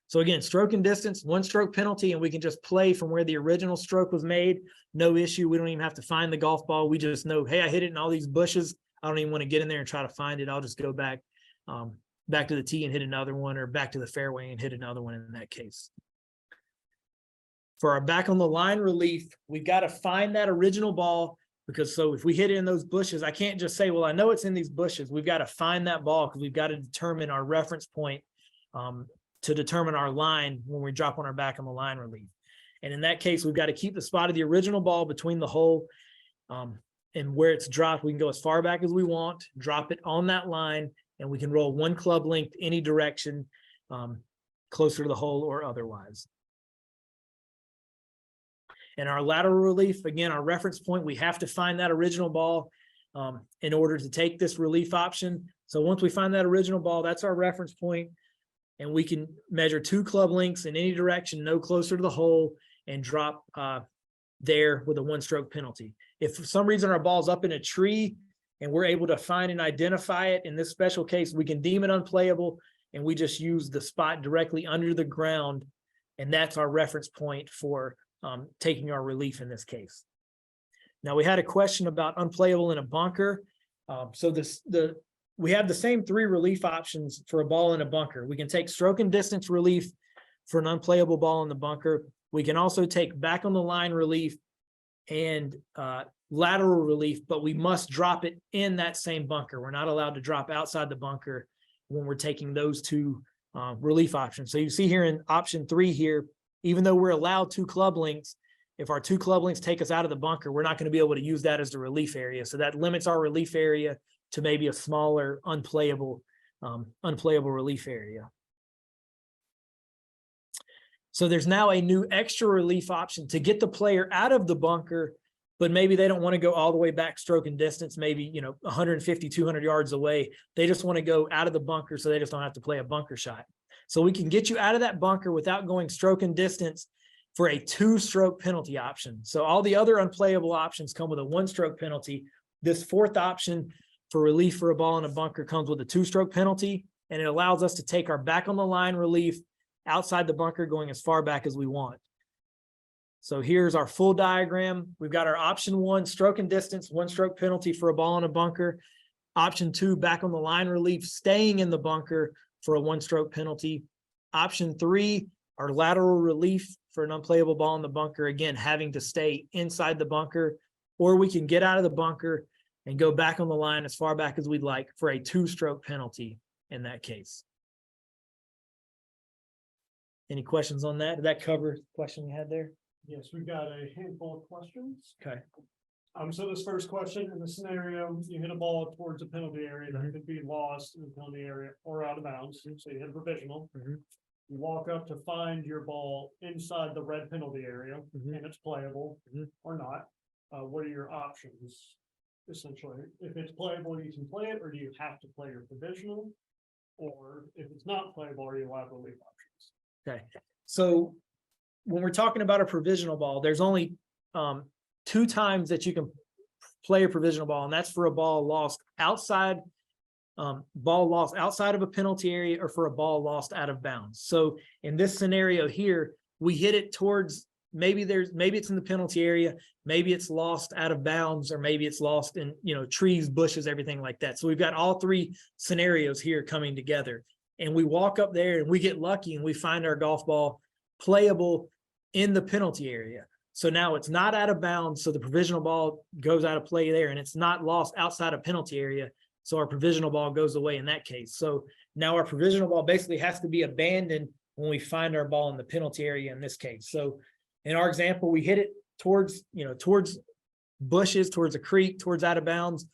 So again, stroke and distance, 1-stroke penalty, and we can just play from where the original stroke was made. No issue. We don't even have to find the golf ball. We just know, hey, I hit it in all these bushes. I don't even want to get in there and try to find it. I'll just go back to the tee and hit another one, or back to the fairway and hit another one in that case. For our back on the line relief, we've got to find that original ball, because so if we hit it in those bushes, I can't just say, well, I know it's in these bushes. We've got to find that ball, because we've got to determine our reference point to determine our line when we drop on our back on the line relief. And in that case, we've got to keep the spot of the original ball between the hole and where it's dropped. We can go as far back as we want, drop it on that line, and we can roll 1 club length any direction, closer to the hole or otherwise. And our lateral relief, again, our reference point, we have to find that original ball in order to take this relief option. So once we find that original ball, that's our reference point, and we can measure 2 club lengths in any direction, no closer to the hole, and drop there with a 1-stroke penalty. If for some reason our ball's up in a tree and we're able to find and identify it, in this special case, we can deem it unplayable, and we just use the spot directly under the ground, and that's our reference point for taking our relief in this case. Now, we had a question about unplayable in a bunker. We have the same 3 relief options for a ball in a bunker. We can take stroke and distance relief for an unplayable ball in the bunker. We can also take back on the line relief and lateral relief, but we must drop it in that same bunker. We're not allowed to drop outside the bunker when we're taking those 2 relief options. So you see here in option 3 here, even though we're allowed 2 club lengths if our 2 club links take us out of the bunker, we're not going to be able to use that as the relief area. So that limits our relief area to maybe a smaller unplayable relief area. So there's now a new extra relief option to get the player out of the bunker, but maybe they don't want to go all the way back stroke and distance, maybe, 150, 200 yards away. They just want to go out of the bunker so they just don't have to play a bunker shot. So we can get you out of that bunker without going stroke and distance for a 2-stroke penalty option. So all the other unplayable options come with a 1-stroke penalty. This 4th option for relief for a ball in a bunker comes with a 2-stroke penalty, and it allows us to take our back on the line relief outside the bunker going as far back as we want. So here's our full diagram. We've got our option 1, stroke and distance, 1-stroke penalty for a ball in a bunker. Option 2, back on the line relief, staying in the bunker for a 1-stroke penalty. Option 3, our lateral relief for an unplayable ball in the bunker, again, having to stay inside the bunker, or we can get out of the bunker and go back on the line as far back as we'd like for a 2-stroke penalty in that case. Any questions on that? Did that cover the question we had there? Yes, we've got a handful of questions. Okay. So this first question, in the scenario, you hit a ball towards a penalty area that could be lost in the penalty area or out of bounds. So you hit a provisional. You walk up to find your ball inside the red penalty area and it's playable or not. What are your options? Essentially, if it's playable, you can play it, or do you have to play your provisional? Or if it's not playable, are you allowed relief options? Okay. So when we're talking about a provisional ball, there's only 2 times that you can play a provisional ball, and that's for a ball lost outside of a penalty area, or for a ball lost out of bounds. So in this scenario here, we hit it towards, maybe it's in the penalty area, maybe it's lost out of bounds, or maybe it's lost in, trees, bushes, everything like that. So we've got all 3 scenarios here coming together, and we walk up there and we get lucky and we find our golf ball playable in the penalty area. So now it's not out of bounds, so the provisional ball goes out of play there, and it's not lost outside of penalty area, so our provisional ball goes away in that case. So now our provisional ball basically has to be abandoned when we find our ball in the penalty area in this case. So in our example, we hit it towards bushes, towards a creek, towards out of bounds.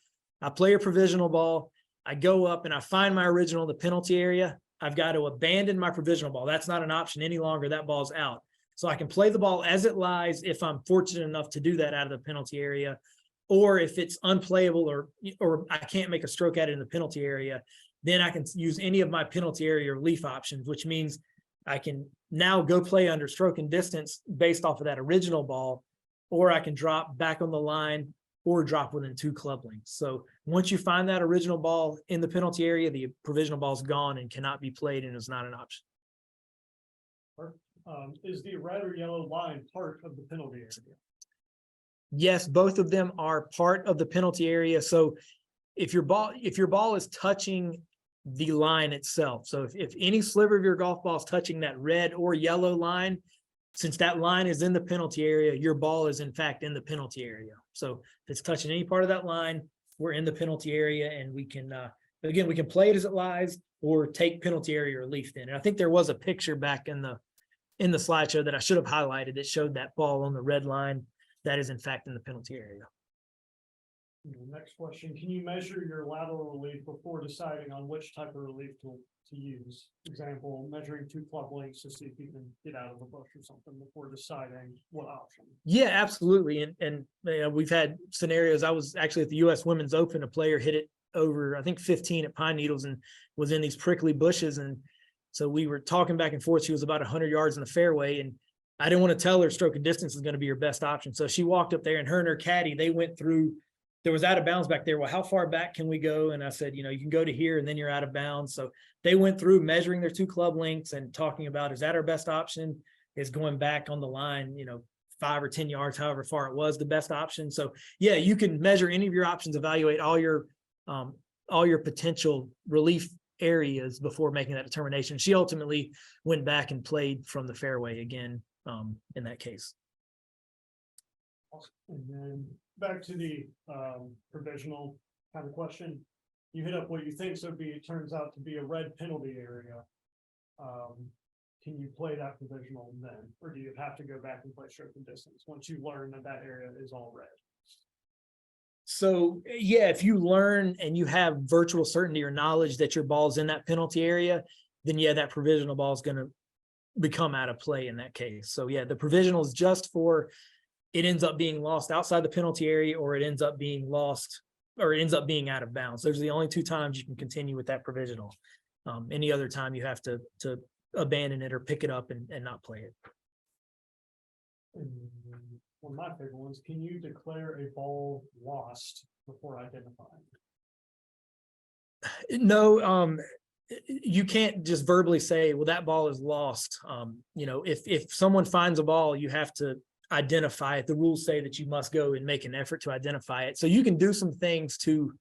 I play a provisional ball. I go up and I find my original in the penalty area. I've got to abandon my provisional ball. That's not an option any longer. That ball's out. So I can play the ball as it lies if I'm fortunate enough to do that out of the penalty area, or if it's unplayable or I can't make a stroke at it in the penalty area, then I can use any of my penalty area relief options, which means I can now go play under stroke and distance based off of that original ball, or I can drop back on the line or drop within 2 club lengths. So once you find that original ball in the penalty area, the provisional ball is gone and cannot be played and is not an option. Is the red or yellow line part of the penalty area? Yes, both of them are part of the penalty area. So if your ball is touching the line itself, so if any sliver of your golf ball is touching that red or yellow line, since that line is in the penalty area, your ball is in fact in the penalty area. So if it's touching any part of that line, we're in the penalty area, and we can, again, we can play it as it lies or take penalty area relief then. And I think there was a picture back in the slideshow that I should have highlighted that showed that ball on the red line that is in fact in the penalty area. Next question, can you measure your lateral relief before deciding on which type of relief to use? Example, measuring 2 club lengths to see if you can get out of the bush or something before deciding what option. Yeah, absolutely. And we've had scenarios. I was actually at the US Women's Open, a player hit it over, I think 15 at Pine Needles, and was in these prickly bushes. And so we were talking back and forth. She was about 100 yards in the fairway, and I didn't want to tell her stroke and distance is going to be your best option. So she walked up there, and her and her caddy, they went through, there was out of bounds back there. Well, how far back can we go? And I said, you can go to here and then you're out of bounds. So they went through measuring their 2 club lengths and talking about, is that our best option? Is going back on the line, 5 or 10 yards, however far it was, the best option. So yeah, you can measure any of your options, evaluate all your potential relief areas before making that determination. She ultimately went back and played from the fairway again in that case. And then back to the provisional kind of question. You hit up what you think it turns out to be a red penalty area. can you play that provisional then? Or do you have to go back and play stroke and distance once you learn that that area is all red? So yeah, if you learn and you have virtual certainty or knowledge that your ball's in that penalty area, then yeah, that provisional ball is going to become out of play in that case. So yeah, the provisional is just for it ends up being lost outside the penalty area, or it ends up being lost, or it ends up being out of bounds. Those are the only two times you can continue with that provisional. Any other time you have to abandon it or pick it up and not play it. And one of my favorite ones, can you declare a ball lost before identifying? No, you can't just verbally say, well, that ball is lost. If someone finds a ball, you have to identify it. The rules say that you must go and make an effort to identify it. So you can do some things to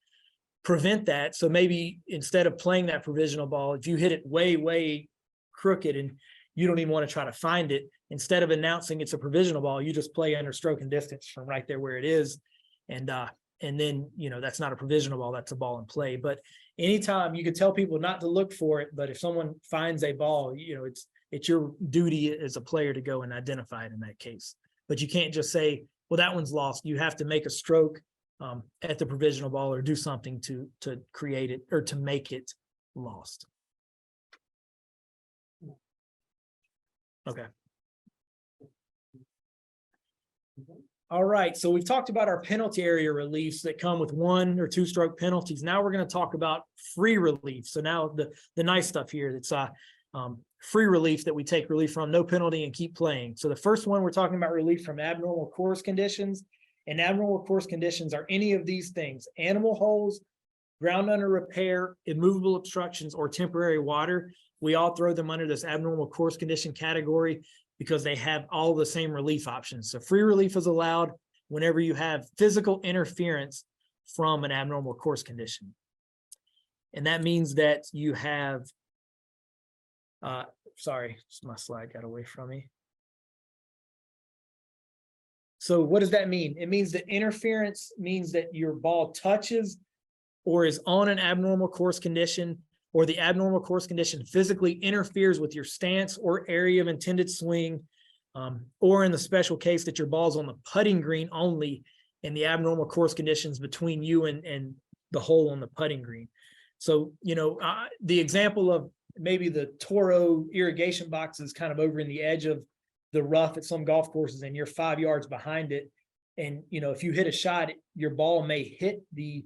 prevent that. So maybe instead of playing that provisional ball, if you hit it way, way crooked and you don't even want to try to find it, instead of announcing it's a provisional ball, you just play under stroke and distance from right there where it is. And then, that's not a provisional ball, that's a ball in play. But anytime you could tell people not to look for it, but if someone finds a ball, it's your duty as a player to go and identify it in that case. But you can't just say, well, that one's lost. You have to make a stroke at the provisional ball or do something to create it or to make it lost. Okay. All right, so we've talked about our penalty area reliefs that come with 1 or 2 stroke penalties. Now we're going to talk about free relief. So now the nice stuff here, that's free relief that we take relief from, no penalty, and keep playing. So the first one, we're talking about relief from abnormal course conditions. And abnormal course conditions are any of these things: animal holes, ground under repair, immovable obstructions, or temporary water. We all throw them under this abnormal course condition category because they have all the same relief options. So free relief is allowed whenever you have physical interference from an abnormal course condition. And that means that you have, sorry, my slide got away from me. So what does that mean? It means that interference means that your ball touches or is on an abnormal course condition, or the abnormal course condition physically interferes with your stance or area of intended swing, or in the special case that your ball's on the putting green only, and the abnormal course conditions between you and the hole on the putting green. So, the example of maybe the Toro irrigation box is kind of over in the edge of the rough at some golf courses, and you're 5 yards behind it. And, if you hit a shot, your ball may hit the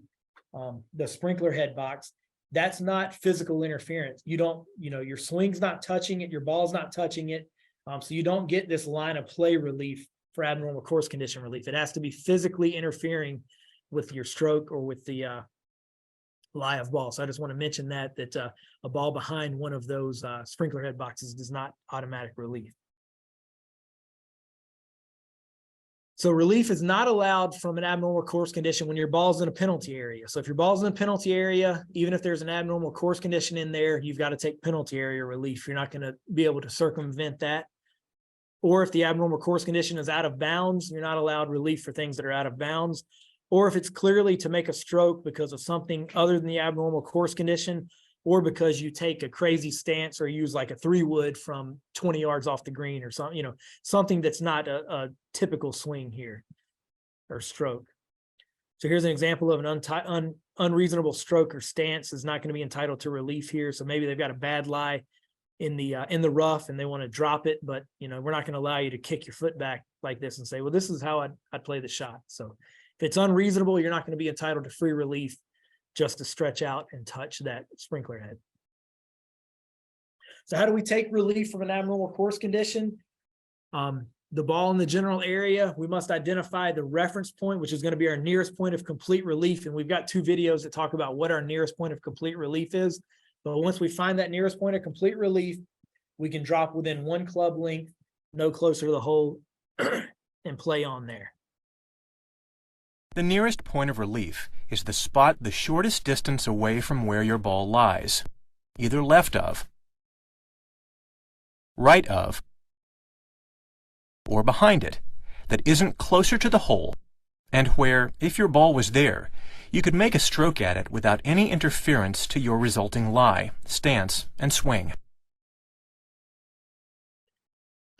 sprinkler head box. That's not physical interference. You don't, your swing's not touching it, your ball's not touching it. So you don't get this line of play relief for abnormal course condition relief. It has to be physically interfering with your stroke or with the lie of ball. So I just want to mention that a ball behind one of those sprinkler head boxes does not automatic relief. So relief is not allowed from an abnormal course condition when your ball's in a penalty area. So if your ball's in a penalty area, even if there's an abnormal course condition in there, you've got to take penalty area relief. You're not going to be able to circumvent that. Or if the abnormal course condition is out of bounds, you're not allowed relief for things that are out of bounds. Or if it's clearly to make a stroke because of something other than the abnormal course condition, or because you take a crazy stance or use like a 3-wood from 20 yards off the green or something, something that's not a typical swing here or stroke. So here's an example of an unreasonable stroke or stance is not going to be entitled to relief here. So maybe they've got a bad lie in the rough and they want to drop it, but we're not going to allow you to kick your foot back like this and say, well, this is how I'd play the shot. So if it's unreasonable, you're not going to be entitled to free relief just to stretch out and touch that sprinkler head. So how do we take relief from an abnormal course condition? The ball in the general area, we must identify the reference point, which is going to be our nearest point of complete relief. And we've got 2 videos that talk about what our nearest point of complete relief is. But once we find that nearest point of complete relief, we can drop within 1 club length, no closer to the hole, and play on there. The nearest point of relief is the spot the shortest distance away from where your ball lies, either left of, right of, or behind it, that isn't closer to the hole, and where, if your ball was there, you could make a stroke at it without any interference to your resulting lie, stance, and swing.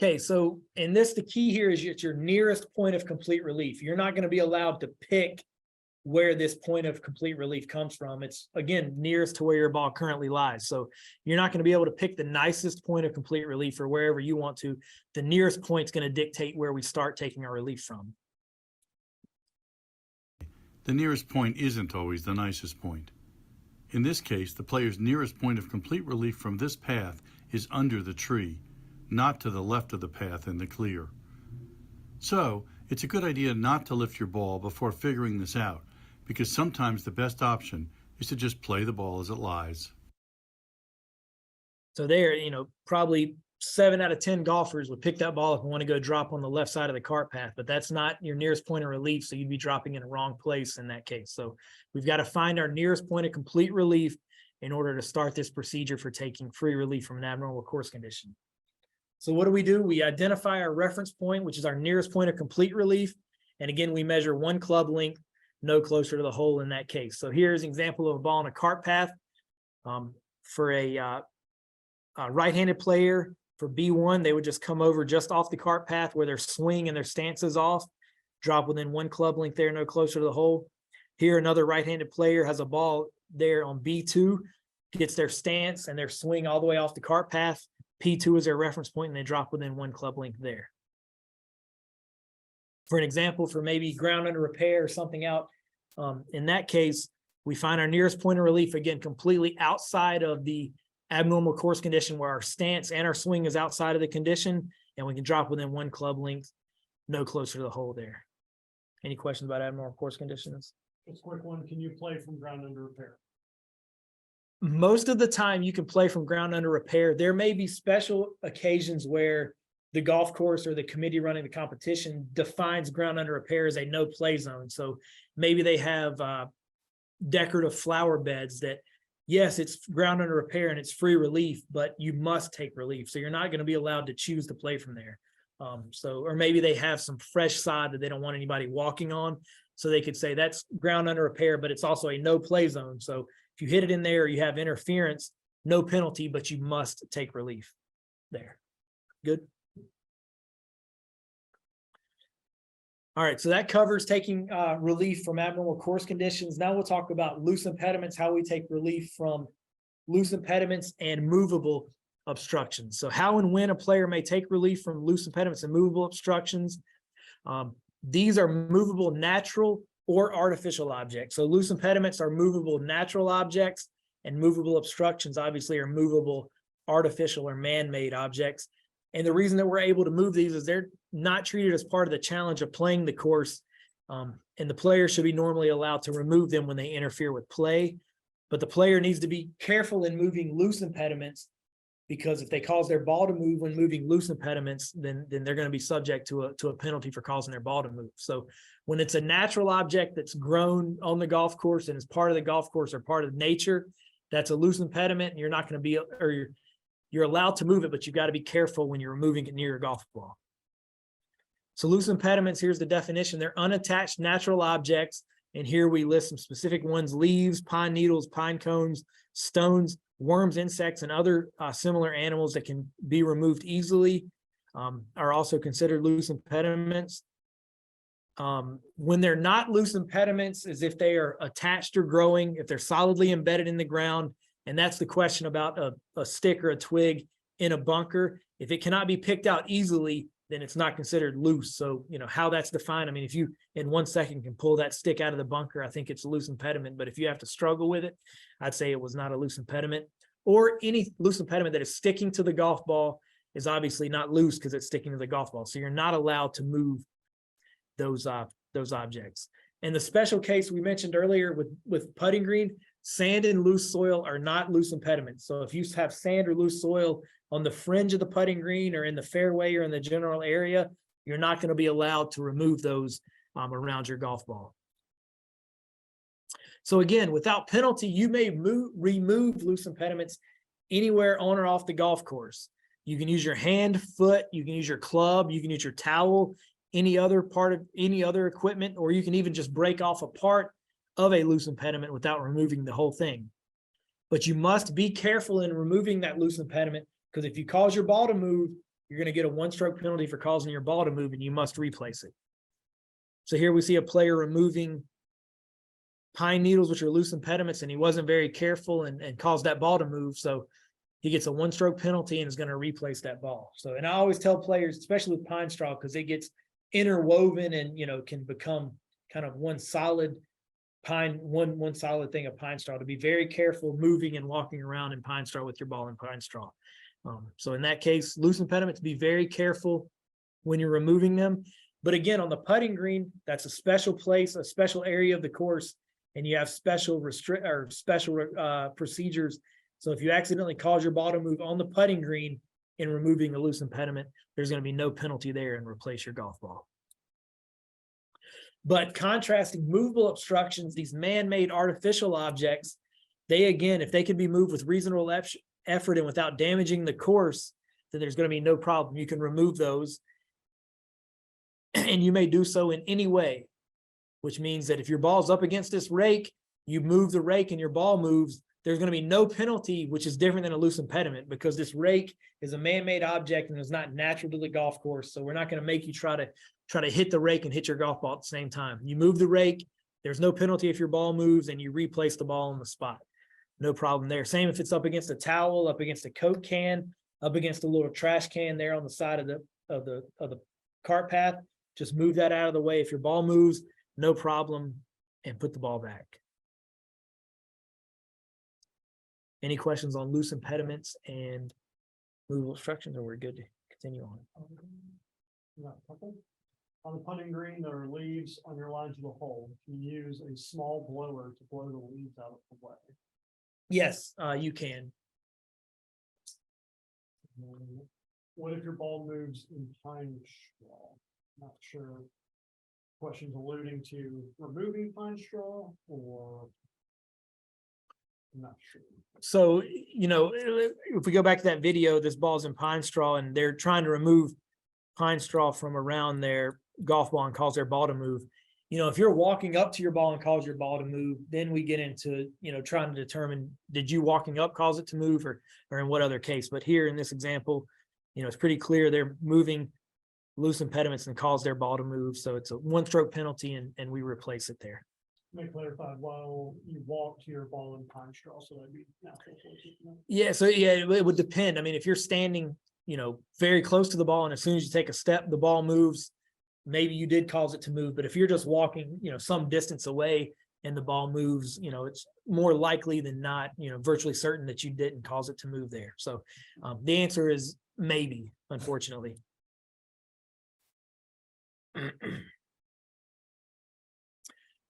Okay, so in this, the key here is it's your nearest point of complete relief. You're not going to be allowed to pick where this point of complete relief comes from. It's, again, nearest to where your ball currently lies. So you're not going to be able to pick the nicest point of complete relief or wherever you want to. The nearest point is going to dictate where we start taking our relief from. The nearest point isn't always the nicest point. In this case, the player's nearest point of complete relief from this path is under the tree, not to the left of the path in the clear. So, it's a good idea not to lift your ball before figuring this out, because sometimes the best option is to just play the ball as it lies. So there, probably 7 out of 10 golfers would pick that ball if you want to go drop on the left side of the cart path, but that's not your nearest point of relief, so you'd be dropping in the wrong place in that case. So we've got to find our nearest point of complete relief in order to start this procedure for taking free relief from an abnormal course condition. So what do? We identify our reference point, which is our nearest point of complete relief. And again, we measure 1 club length, no closer to the hole in that case. So here's an example of a ball on a cart path. For a right-handed player, for B1, they would just come over just off the cart path where their swing and their stance is off, drop within 1 club length there, no closer to the hole. Here, another right-handed player has a ball there on B2, gets their stance and their swing all the way off the cart path. P2 is their reference point, and they drop within 1 club length there. For an example, for maybe ground under repair or something out, in that case, we find our nearest point of relief, again, completely outside of the abnormal course condition where our stance and our swing is outside of the condition, and we can drop within 1 club length, no closer to the hole there. Any questions about abnormal course conditions? Just a quick one. Can you play from ground under repair? Most of the time you can play from ground under repair. There may be special occasions where the golf course or the committee running the competition defines ground under repair as a no play zone. So maybe they have decorative flower beds that, yes, it's ground under repair and it's free relief, but you must take relief. So you're not going to be allowed to choose to play from there. Or maybe they have some fresh sod that they don't want anybody walking on. So they could say that's ground under repair, but it's also a no play zone. So if you hit it in there or you have interference, no penalty, but you must take relief there. Good. All right, so that covers taking relief from abnormal course conditions. Now we'll talk about loose impediments, how we take relief from loose impediments and movable obstructions. So how and when a player may take relief from loose impediments and movable obstructions. These are movable natural or artificial objects. So loose impediments are movable natural objects, and movable obstructions obviously are movable artificial or man-made objects. And the reason that we're able to move these is they're not treated as part of the challenge of playing the course. And the player should be normally allowed to remove them when they interfere with play. But the player needs to be careful in moving loose impediments, because if they cause their ball to move when moving loose impediments, then they're going to be subject to a penalty for causing their ball to move. So when it's a natural object that's grown on the golf course and is part of the golf course or part of nature, that's a loose impediment, and you're not going to be, or you're allowed to move it, but you've got to be careful when you're moving it near your golf ball. So loose impediments, here's the definition. They're unattached natural objects. And here we list some specific ones: leaves, pine needles, pine cones, stones, worms, insects, and other similar animals that can be removed easily are also considered loose impediments. When they're not loose impediments is if they are attached or growing, if they're solidly embedded in the ground. And that's the question about a stick or a twig in a bunker. If it cannot be picked out easily, then it's not considered loose. So, how that's defined. I mean, if you in 1 second can pull that stick out of the bunker, I think it's a loose impediment. But if you have to struggle with it, I'd say it was not a loose impediment. Or any loose impediment that is sticking to the golf ball is obviously not loose because it's sticking to the golf ball. So you're not allowed to move those objects. And the special case we mentioned earlier with putting green, sand and loose soil are not loose impediments. So if you have sand or loose soil on the fringe of the putting green or in the fairway or in the general area, you're not going to be allowed to remove those around your golf ball. So again, without penalty, you may remove loose impediments anywhere on or off the golf course. You can use your hand, foot, you can use your club, you can use your towel, any other part of any other equipment, or you can even just break off a part of a loose impediment without removing the whole thing. But you must be careful in removing that loose impediment, because if you cause your ball to move, you're going to get a 1-stroke penalty for causing your ball to move, and you must replace it. So here we see a player removing pine needles, which are loose impediments, and he wasn't very careful and caused that ball to move. So he gets a 1-stroke penalty and is going to replace that ball. So, and I always tell players, especially with pine straw, because it gets interwoven and, can become kind of one solid thing of pine straw, to be very careful moving and walking around in pine straw with your ball in pine straw. So in that case, loose impediments, be very careful when you're removing them. But again, on the putting green, that's a special place, a special area of the course, and you have special procedures. So if you accidentally cause your ball to move on the putting green in removing a loose impediment, there's going to be no penalty there, and replace your golf ball. But contrasting movable obstructions, these man-made artificial objects, they, again, if they can be moved with reasonable effort and without damaging the course, then there's going to be no problem. You can remove those, and you may do so in any way, which means that if your ball's up against this rake, you move the rake and your ball moves, there's going to be no penalty, which is different than a loose impediment, because this rake is a man-made object and is not natural to the golf course. So we're not going to make you try to hit the rake and hit your golf ball at the same time. You move the rake, there's no penalty if your ball moves, and you replace the ball on the spot. No problem there. Same if it's up against a towel, up against a Coke can, up against a little trash can there on the side of the cart path. Just move that out of the way. If your ball moves, no problem, and put the ball back. Any questions on loose impediments and movable obstructions, or we're good to continue on? On the putting green, there are leaves on your line to the hole. You can use a small blower to blow the leaves out of the way. Yes, you can. What if your ball moves in pine straw? Not sure. Questions alluding to removing pine straw, or I'm not sure. So, if we go back to that video, this ball's in pine straw and they're trying to remove pine straw from around their golf ball and cause their ball to move. If you're walking up to your ball and cause your ball to move, then we get into, trying to determine, did you walking up cause it to move, or in what other case? But here in this example, it's pretty clear they're moving loose impediments and cause their ball to move. So it's a 1-stroke penalty, and we replace it there. May clarify, while you walk to your ball in pine straw, so that'd be natural. Yeah, so yeah, it would depend. I mean, if you're standing, very close to the ball, and as soon as you take a step, the ball moves, maybe you did cause it to move. But if you're just walking, some distance away and the ball moves, it's more likely than not, virtually certain that you didn't cause it to move there. So the answer is maybe, unfortunately.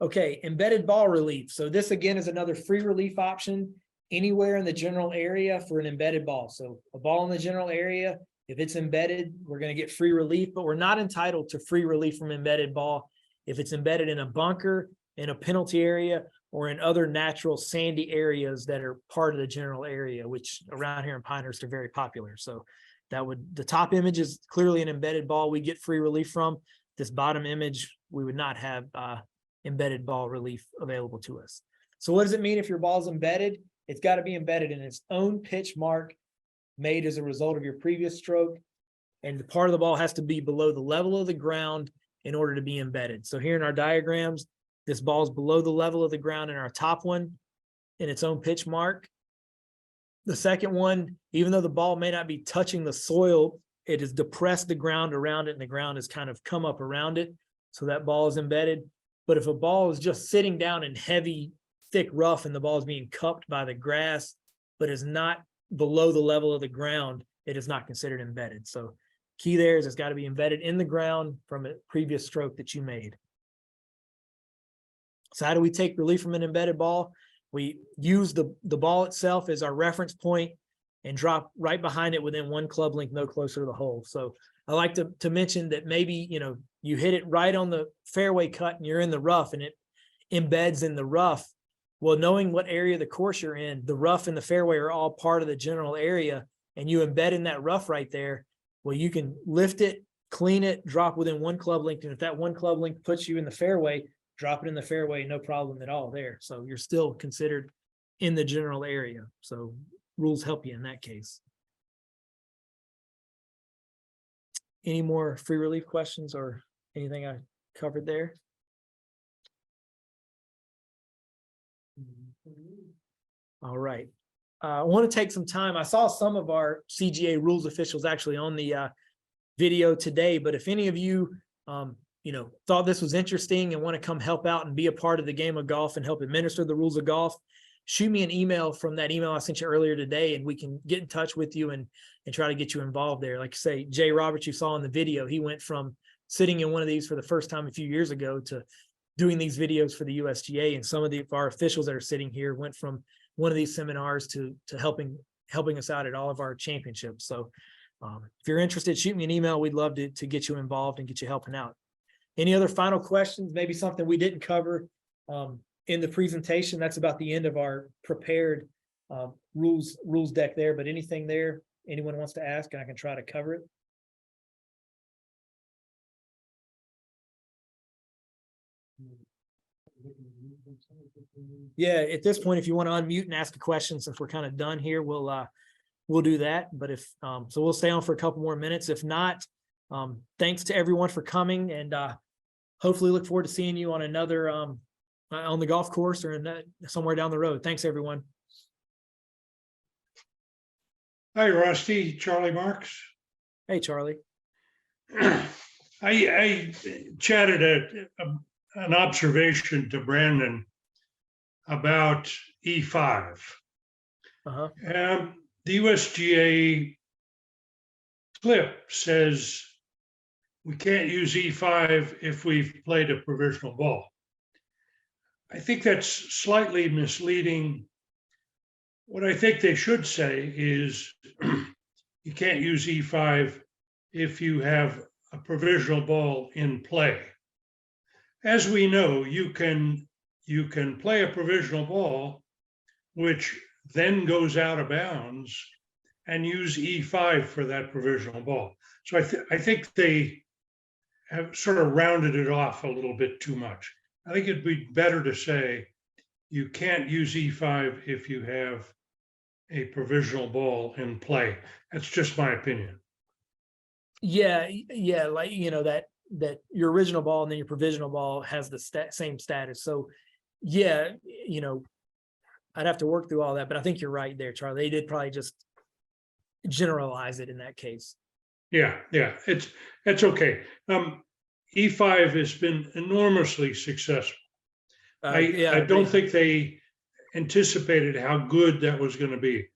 Okay, embedded ball relief. So this again is another free relief option anywhere in the general area for an embedded ball. So a ball in the general area, if it's embedded, we're going to get free relief, but we're not entitled to free relief from embedded ball if it's embedded in a bunker, in a penalty area, or in other natural sandy areas that are part of the general area, which around here in Pinehurst are very popular. So the top image is clearly an embedded ball we get free relief from. This bottom image, we would not have embedded ball relief available to us. So what does it mean if your ball is embedded? It's got to be embedded in its own pitch mark made as a result of your previous stroke, and the part of the ball has to be below the level of the ground in order to be embedded. So here in our diagrams, this ball is below the level of the ground in our top one in its own pitch mark. The second one, even though the ball may not be touching the soil, it has depressed the ground around it, and the ground has kind of come up around it. So that ball is embedded. But if a ball is just sitting down in heavy, thick rough, and the ball is being cupped by the grass, but is not below the level of the ground, it is not considered embedded. So key there is it's got to be embedded in the ground from a previous stroke that you made. So how do we take relief from an embedded ball? We use the ball itself as our reference point and drop right behind it within 1 club length, no closer to the hole. So I like to mention that maybe, you hit it right on the fairway cut and you're in the rough and it embeds in the rough. Well, knowing what area of the course you're in, the rough and the fairway are all part of the general area, and you embed in that rough right there. Well, you can lift it, clean it, drop within 1 club length. And if that 1 club length puts you in the fairway, drop it in the fairway, no problem at all there. So you're still considered in the general area. So rules help you in that case. any more free relief questions or anything I covered there? All right. I want to take some time. I saw some of our CGA rules officials actually on the video today, but if any of you, thought this was interesting and want to come help out and be a part of the game of golf and help administer the rules of golf, shoot me an email from that email I sent you earlier today, and we can get in touch with you and try to get you involved there. Like I say, Jay Roberts, you saw in the video, he went from sitting in one of these for the first time a few years ago to doing these videos for the USGA. And some of our officials that are sitting here went from one of these seminars to helping us out at all of our championships. So if you're interested, shoot me an email. We'd love to get you involved and get you helping out. Any other final questions? Maybe something we didn't cover in the presentation? That's about the end of our prepared rules deck there, but anything there anyone wants to ask, and I can try to cover it. Yeah, at this point, if you want to unmute and ask a question, since we're kind of done here, we'll do that. But if so, we'll stay on for a couple more minutes. If not, thanks to everyone for coming, and hopefully look forward to seeing you on another on the golf course or somewhere down the road. Thanks, everyone. Hi, Rusty. Charlie Marks. Hey, Charlie. I chatted an observation to Brandon about E5. Uh-huh. The USGA clip says we can't use E5 if we've played a provisional ball. I think that's slightly misleading. What I think they should say is you can't use E5 if you have a provisional ball in play. As we know, you can play a provisional ball, which then goes out of bounds, and use E5 for that provisional ball. So I think they have sort of rounded it off a little bit too much. I think it'd be better to say you can't use E5 if you have a provisional ball in play. That's just my opinion. Yeah, like that your original ball and then your provisional ball has the same status. So yeah, I'd have to work through all that, but I think you're right there, Charlie. They did probably just generalize it in that case. Yeah, it's okay. E5 has been enormously successful. I don't think they anticipated how good that was going to be.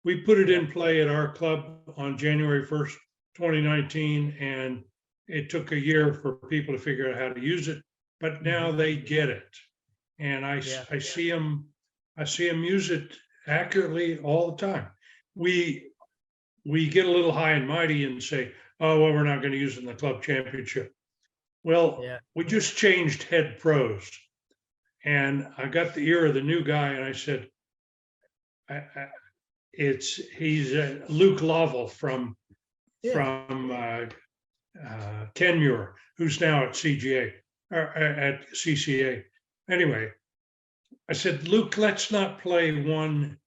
We put it in play at our club on January 1st, 2019, and it took a year for people to figure out how to use it, but now they get it. And I see them use it accurately all the time. We get a little high and mighty and say, oh, well, we're not going to use it in the club championship. Well, we just changed head pros. And I got the ear of the new guy, and I said, he's Luke Lovell from Kenmure, who's now at CGA or at CCA. Anyway, I said, Luke, let's not play one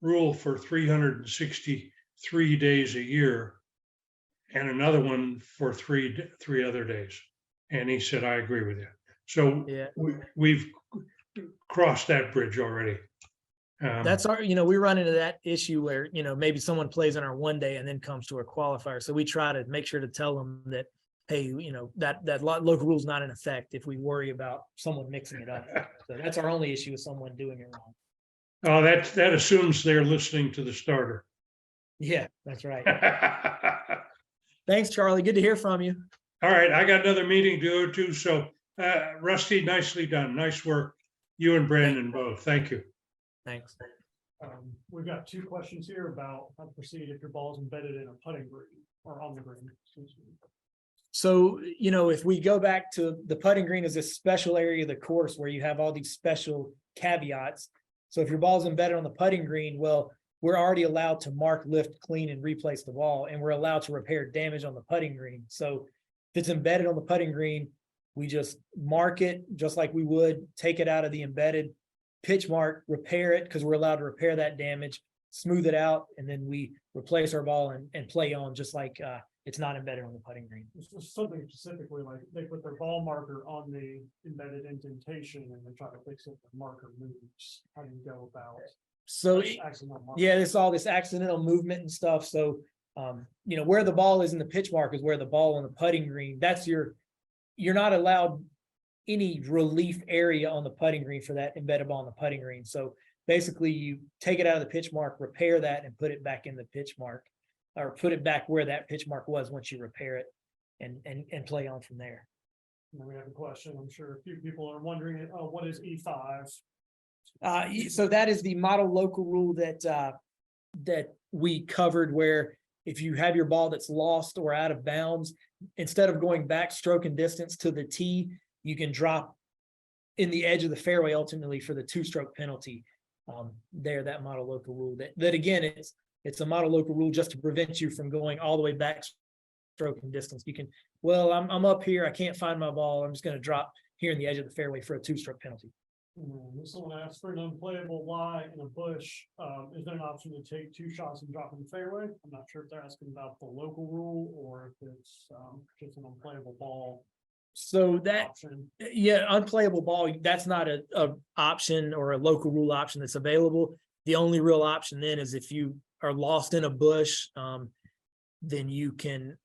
rule for 363 days a year and another one for three other days. And he said, I agree with you. So we've crossed that bridge already. That's our, we run into that issue where, maybe someone plays on our one day and then comes to a qualifier. So we try to make sure to tell them that, hey, that local rule is not in effect if we worry about someone mixing it up. So that's our only issue with someone doing it wrong. Oh, that assumes they're listening to the starter. Yeah, that's right. Thanks, Charlie. Good to hear from you. All right. I got another meeting to go to. So Rusty, nicely done. Nice work. You and Brandon both. Thank you. Thanks. We've got two questions here about how to proceed if your ball is embedded in a putting green or on the green. Excuse me. So, if we go back to the putting green is a special area of the course where you have all these special caveats. So if your ball is embedded on the putting green, well, we're already allowed to mark, lift, clean, and replace the ball, and we're allowed to repair damage on the putting green. So if it's embedded on the putting green, we just mark it just like we would, take it out of the embedded, pitch mark, repair it, because we're allowed to repair that damage, smooth it out, and then we replace our ball and play on just like it's not embedded on the putting green. It's just something specifically like they put their ball marker on the embedded indentation and they try to fix it, the marker moves. How do you go about? So That's accidental marker. yeah, it's all this accidental movement and stuff. So, you know, where the ball is in the pitch mark is where the ball on the putting green, you're not allowed any relief area on the putting green for that embedded ball on the putting green. So basically you take it out of the pitch mark, repair that and put it back in the pitch mark, or put it back where that pitch mark was once you repair it and play on from there. And then we have a question. I'm sure a few people are wondering, what is E5? So that is the model local rule that we covered, where if you have your ball that's lost or out of bounds, instead of going back stroke and distance to the tee, you can drop in the edge of the fairway ultimately for the 2-stroke penalty. That model local rule that again, it's a model local rule just to prevent you from going all the way back stroke and distance. You can, well, I'm up here, I can't find my ball, I'm just going to drop here in the edge of the fairway for a 2-stroke penalty. Someone asked for an unplayable lie in a bush. Is there an option to take 2 shots and drop in the fairway? I'm not sure if they're asking about the local rule or if it's just an unplayable ball. So that, option. yeah, unplayable ball, that's not a option or a local rule option that's available. The only real option then is if you are lost in a bush, then you can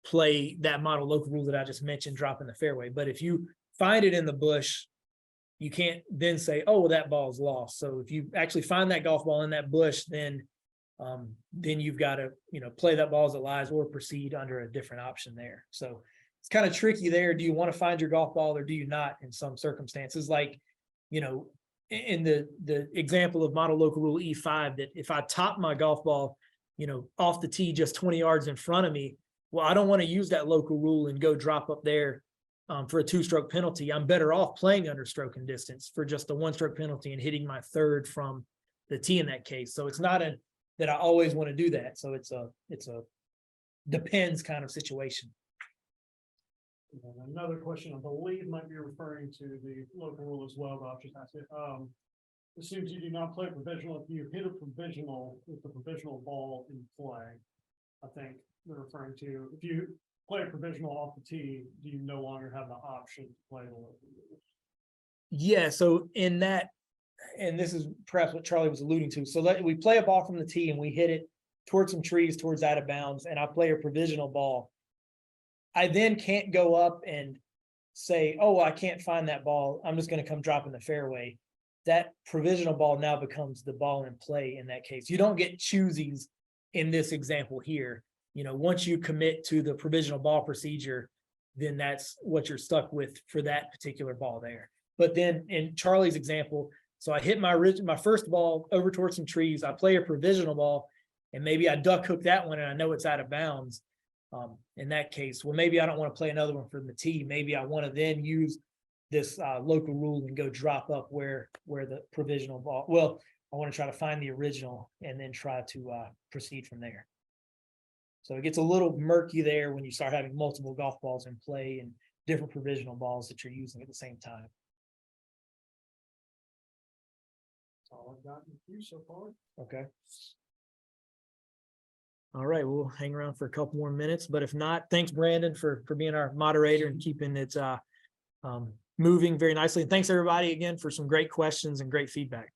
play that model local rule that I just mentioned, drop in the fairway. But if you find it in the bush, you can't then say, oh, well, that ball's lost. So if you actually find that golf ball in that bush, then you've got to, you know, play that ball as it lies or proceed under a different option there. So it's kind of tricky there. Do you want to find your golf ball or do you not in some circumstances? Like, you know, in the example of model local rule E5, that if I top my golf ball, you know, off the tee just 20 yards in front of me, well, I don't want to use that local rule and go drop up there for a 2-stroke penalty. I'm better off playing under stroke and distance for just a 1-stroke penalty and hitting my 3rd from the tee in that case. So it's not that I always want to do that. So it's a depends kind of situation. And another question, I believe, might be referring to the local rule as well, but I'll just ask it. Assumes you do not play provisional if you hit a provisional with the provisional ball in play. I think they're referring to if you play a provisional off the tee, do you no longer have the option to play the local rule? Yeah, so in that, and this is perhaps what Charlie was alluding to. So we play a ball from the tee and we hit it towards some trees, towards out of bounds, and I play a provisional ball. I then can't go up and say, oh, I can't find that ball, I'm just going to come drop in the fairway. That provisional ball now becomes the ball in play in that case. You don't get choosies in this example here. You know, once you commit to the provisional ball procedure, then that's what you're stuck with for that particular ball there. But then in Charlie's example, so I hit my first ball over towards some trees, I play a provisional ball, and maybe I duck hook that one and I know it's out of bounds. In that case, well, maybe I don't want to play another one from the tee. Maybe I want to then use this local rule and go drop up where the provisional ball. Well, I want to try to find the original and then try to proceed from there. So it gets a little murky there when you start having multiple golf balls in play and different provisional balls that you're using at the same time. That's all I've gotten with you so far. Okay. All right, we'll hang around for a couple more minutes, but if not, thanks Brandon for being our moderator and keeping it moving very nicely. And thanks everybody again for some great questions and great feedback.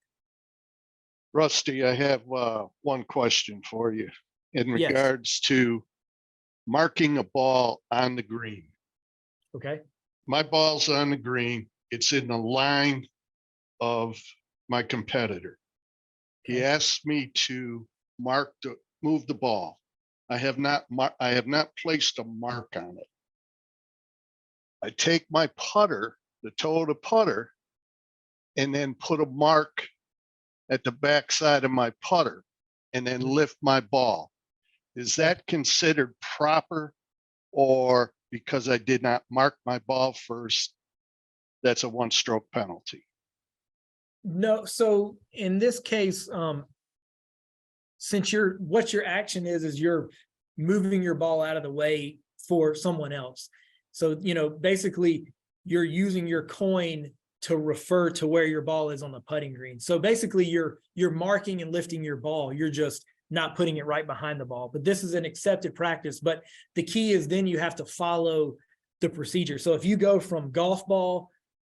Rusty, I have one question for you in Yes. regards to marking a ball on the green. Okay. My ball's on the green. It's in the line of my competitor. He Okay. asked me to move the ball. I have not placed a mark on it. I take my putter, the toe of the putter, and then put a mark at the backside of my putter and then lift my ball. Is that considered proper, or because I did not mark my ball first, that's a 1-stroke penalty? No, so in this case, since what your action is you're moving your ball out of the way for someone else. So, you know, basically you're using your coin to refer to where your ball is on the putting green. So basically you're marking and lifting your ball. You're just not putting it right behind the ball. But this is an accepted practice. But the key is then you have to follow the procedure. So if you go from golf ball,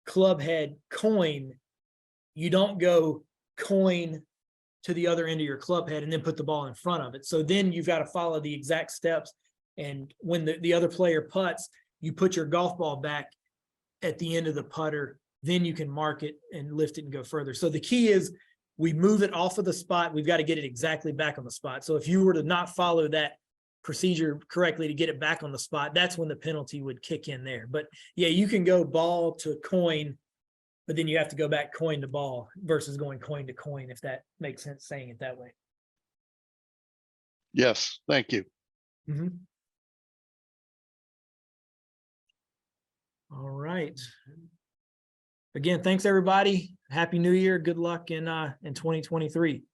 club head, coin, you don't go coin to the other end of your club head and then put the ball in front of it. So then you've got to follow the exact steps. And when the other player putts, you put your golf ball back at the end of the putter, then you can mark it and lift it and go further. So the key is we move it off of the spot. We've got to get it exactly back on the spot. So if you were to not follow that procedure correctly to get it back on the spot, that's when the penalty would kick in there. But yeah, you can go ball to coin, but then you have to go back coin to ball versus going coin to coin, if that makes sense saying it that way. Yes, thank you. Mhm. All right. Again, thanks everybody. Happy New Year. Good luck in 2023.